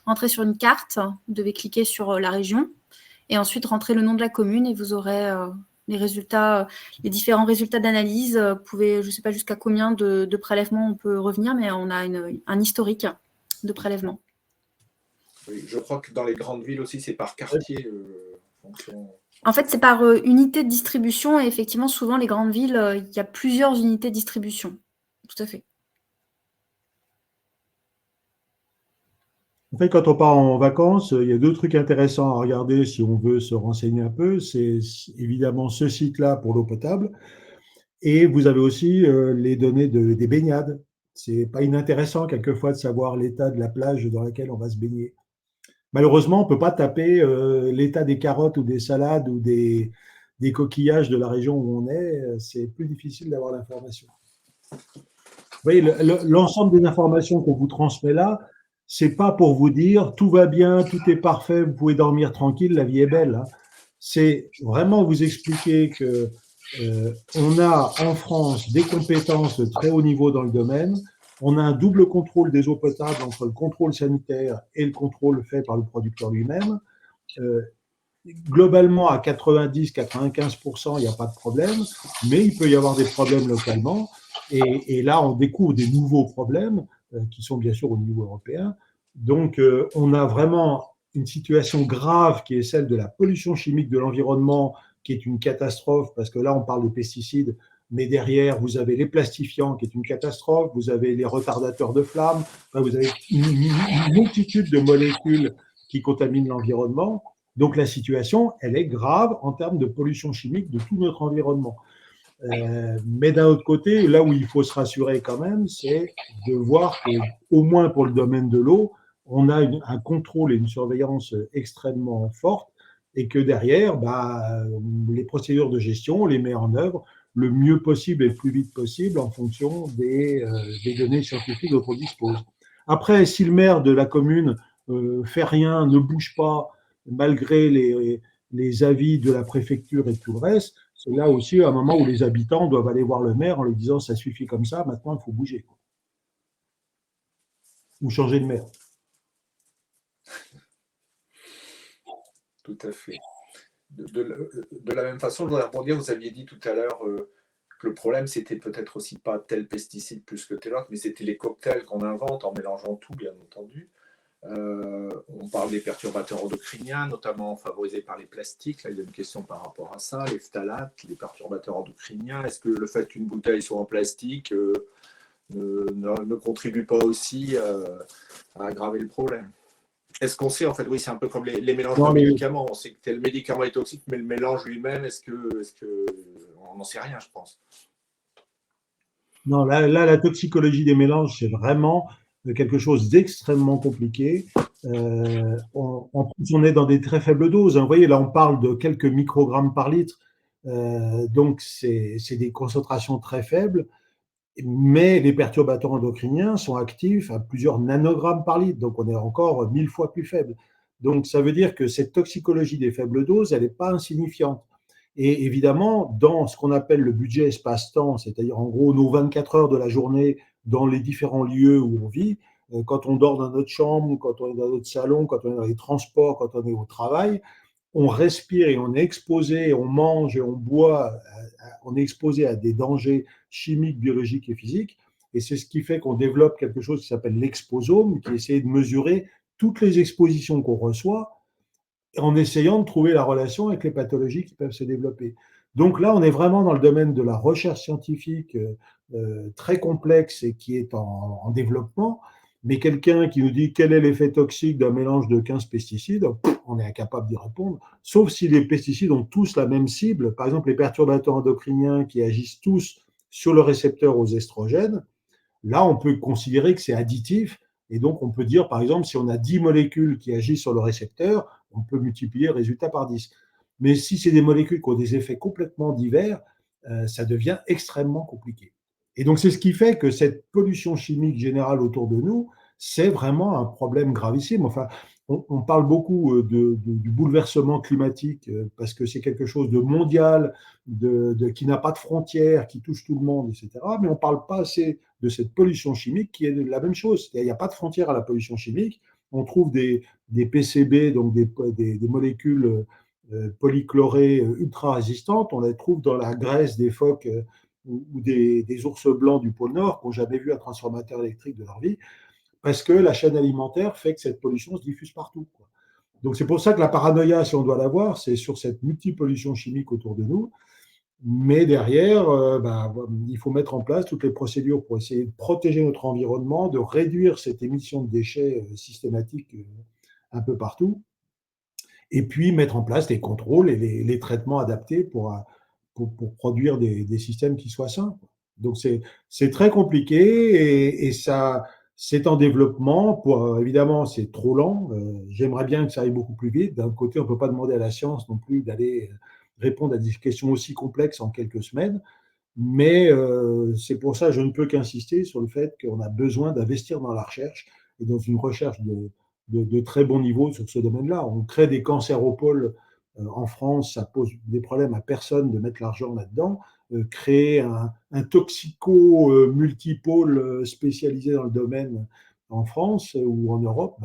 rentrer sur une carte, vous devez cliquer sur la région et ensuite rentrer le nom de la commune et vous aurez les résultats, les différents résultats d'analyse. Vous pouvez, je ne sais pas jusqu'à combien de prélèvements on peut revenir, mais on a un historique de prélèvements. Oui, je crois que dans les grandes villes aussi, c'est par quartier. En fait, c'est par unité de distribution. Et effectivement, souvent, les grandes villes, il y a plusieurs unités de distribution. Tout à fait. En fait, quand on part en vacances, il y a deux trucs intéressants à regarder si on veut se renseigner un peu. C'est évidemment ce site-là pour l'eau potable. Et vous avez aussi les données des baignades. C'est pas inintéressant quelquefois de savoir l'état de la plage dans laquelle on va se baigner. Malheureusement, on ne peut pas taper l'état des carottes ou des salades ou des coquillages de la région où on est. C'est plus difficile d'avoir l'information. Vous voyez, l'ensemble des informations qu'on vous transmet là, ce n'est pas pour vous dire tout va bien, tout est parfait, vous pouvez dormir tranquille, la vie est belle. Hein. C'est vraiment vous expliquer que on a en France des compétences de très haut niveau dans le domaine. On a un double contrôle des eaux potables entre le contrôle sanitaire et le contrôle fait par le producteur lui-même. Globalement, à 90-95%, il n'y a pas de problème, mais il peut y avoir des problèmes localement. Et là, on découvre des nouveaux problèmes qui sont bien sûr au niveau européen. Donc, on a vraiment une situation grave qui est celle de la pollution chimique de l'environnement qui est une catastrophe, parce que là, on parle de pesticides, mais derrière, vous avez les plastifiants, qui est une catastrophe, vous avez les retardateurs de flammes, enfin, vous avez une multitude de molécules qui contaminent l'environnement. Donc la situation, elle est grave en termes de pollution chimique de tout notre environnement. Mais d'un autre côté, là où il faut se rassurer quand même, c'est de voir qu'au moins pour le domaine de l'eau, on a un contrôle et une surveillance extrêmement forte et que derrière, les procédures de gestion, on les met en œuvre le mieux possible et le plus vite possible en fonction des données scientifiques dont on dispose. Après, si le maire de la commune fait rien, ne bouge pas, malgré les avis de la préfecture et tout le reste, c'est là aussi un moment où les habitants doivent aller voir le maire en lui disant ça suffit comme ça, maintenant il faut bouger. Ou changer de maire. Tout à fait. De la même façon, je voudrais rebondir, vous aviez dit tout à l'heure que le problème, c'était peut-être aussi pas tel pesticide plus que tel autre, mais c'était les cocktails qu'on invente en mélangeant tout, bien entendu. On parle des perturbateurs endocriniens, notamment favorisés par les plastiques. Là, il y a une question par rapport à ça, les phtalates, les perturbateurs endocriniens. Est-ce que le fait qu'une bouteille soit en plastique ne contribue pas aussi à aggraver le problème? Est-ce qu'on sait, en fait, oui, c'est un peu comme les mélanges de médicaments. On sait que tel médicament est toxique, mais le mélange lui-même, est-ce que on n'en sait rien, je pense. Non, là, la toxicologie des mélanges, c'est vraiment quelque chose d'extrêmement compliqué. En plus, on est dans des très faibles doses. Vous voyez, là, on parle de quelques microgrammes par litre. Donc, c'est des concentrations très faibles. Mais les perturbateurs endocriniens sont actifs à plusieurs nanogrammes par litre. Donc, on est encore 1000 fois plus faible. Donc, ça veut dire que cette toxicologie des faibles doses, elle n'est pas insignifiante. Et évidemment, dans ce qu'on appelle le budget espace-temps, c'est-à-dire en gros nos 24 heures de la journée dans les différents lieux où on vit, quand on dort dans notre chambre, quand on est dans notre salon, quand on est dans les transports, quand on est au travail, on respire et on est exposé, on mange et on boit, on est exposé à des dangers chimiques, biologiques et physiques. Et c'est ce qui fait qu'on développe quelque chose qui s'appelle l'exposome, qui essaie de mesurer toutes les expositions qu'on reçoit en essayant de trouver la relation avec les pathologies qui peuvent se développer. Donc là, on est vraiment dans le domaine de la recherche scientifique très complexe et qui est en développement. Mais quelqu'un qui nous dit quel est l'effet toxique d'un mélange de 15 pesticides, on est incapable d'y répondre, sauf si les pesticides ont tous la même cible. Par exemple, les perturbateurs endocriniens qui agissent tous sur le récepteur aux estrogènes, là, on peut considérer que c'est additif. Et donc, on peut dire, par exemple, si on a 10 molécules qui agissent sur le récepteur, on peut multiplier le résultat par 10. Mais si c'est des molécules qui ont des effets complètement divers, ça devient extrêmement compliqué. Et donc, c'est ce qui fait que cette pollution chimique générale autour de nous, c'est vraiment un problème gravissime. Enfin, on parle beaucoup du bouleversement climatique parce que c'est quelque chose de mondial, qui n'a pas de frontières, qui touche tout le monde, etc. Mais on ne parle pas assez de cette pollution chimique qui est la même chose. Il n'y a pas de frontière à la pollution chimique. On trouve des PCB, donc des molécules polychlorées ultra résistantes. On les trouve dans la graisse des phoques ou des ours blancs du pôle Nord qui n'ont jamais vu un transformateur électrique de leur vie, parce que la chaîne alimentaire fait que cette pollution se diffuse partout. Donc c'est pour ça que la paranoïa, si on doit l'avoir, c'est sur cette multipollution chimique autour de nous. Mais derrière, il faut mettre en place toutes les procédures pour essayer de protéger notre environnement, de réduire cette émission de déchets systématiques un peu partout, et puis mettre en place les contrôles et les traitements adaptés pour produire des systèmes qui soient sains. Donc c'est très compliqué et ça, c'est en développement. Évidemment, c'est trop lent. J'aimerais bien que ça aille beaucoup plus vite. D'un côté, on ne peut pas demander à la science non plus d'aller répondre à des questions aussi complexes en quelques semaines. Mais c'est pour ça que je ne peux qu'insister sur le fait qu'on a besoin d'investir dans la recherche et dans une recherche de très bon niveau sur ce domaine-là. On crée des cancéropoles en France, ça pose des problèmes à personne de mettre l'argent là-dedans. Créer un toxico multipôle spécialisé dans le domaine en France ou en Europe,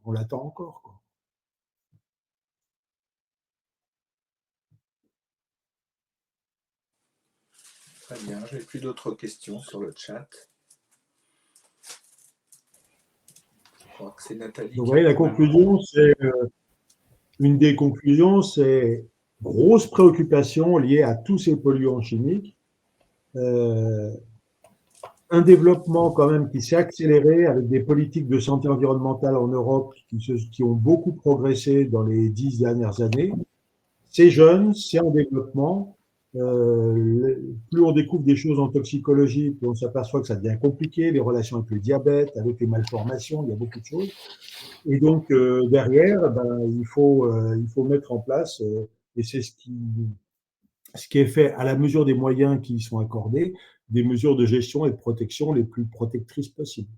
on l'attend encore, quoi. Très bien, je n'ai plus d'autres questions sur le chat. Je crois que c'est Nathalie. Donc, vous voyez, la conclusion, une des conclusions, c'est grosse préoccupation liée à tous ces polluants chimiques. Un développement quand même qui s'est accéléré avec des politiques de santé environnementale en Europe qui ont beaucoup progressé dans les 10 dernières années. C'est jeune, c'est en développement. Plus on découvre des choses en toxicologie, plus on s'aperçoit que ça devient compliqué, les relations avec le diabète, avec les malformations, il y a beaucoup de choses. Et donc, derrière, il faut mettre en place, et c'est ce qui est fait à la mesure des moyens qui y sont accordés, des mesures de gestion et de protection les plus protectrices possibles.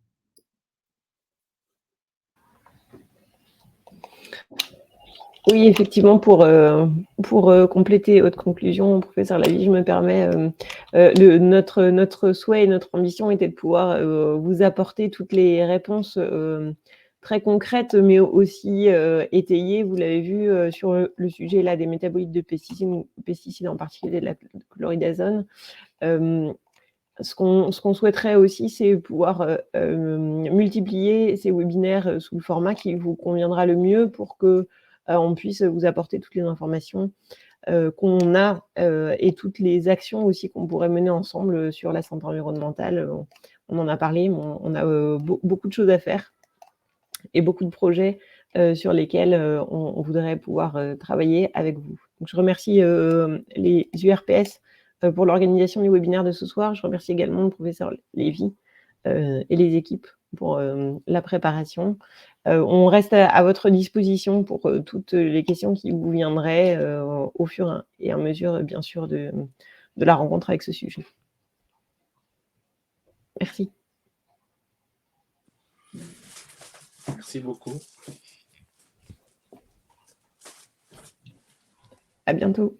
Oui, effectivement, pour compléter votre conclusion, professeur Lavie, je me permets, notre souhait et notre ambition était de pouvoir vous apporter toutes les réponses très concrètes, mais aussi étayées. Vous l'avez vu sur le sujet là, des métabolites de pesticides, en particulier de la chloridazone. Ce qu'on souhaiterait aussi, c'est pouvoir multiplier ces webinaires sous le format qui vous conviendra le mieux pour que on puisse vous apporter toutes les informations qu'on a et toutes les actions aussi qu'on pourrait mener ensemble sur la santé environnementale. On en a parlé, mais on a beaucoup de choses à faire et beaucoup de projets sur lesquels on voudrait pouvoir travailler avec vous. Donc, je remercie les URPS pour l'organisation du webinaire de ce soir. Je remercie également le professeur Lévy et les équipes pour la préparation. On reste à votre disposition pour toutes les questions qui vous viendraient au fur et à mesure, bien sûr, de la rencontre avec ce sujet. Merci. Merci beaucoup. À bientôt.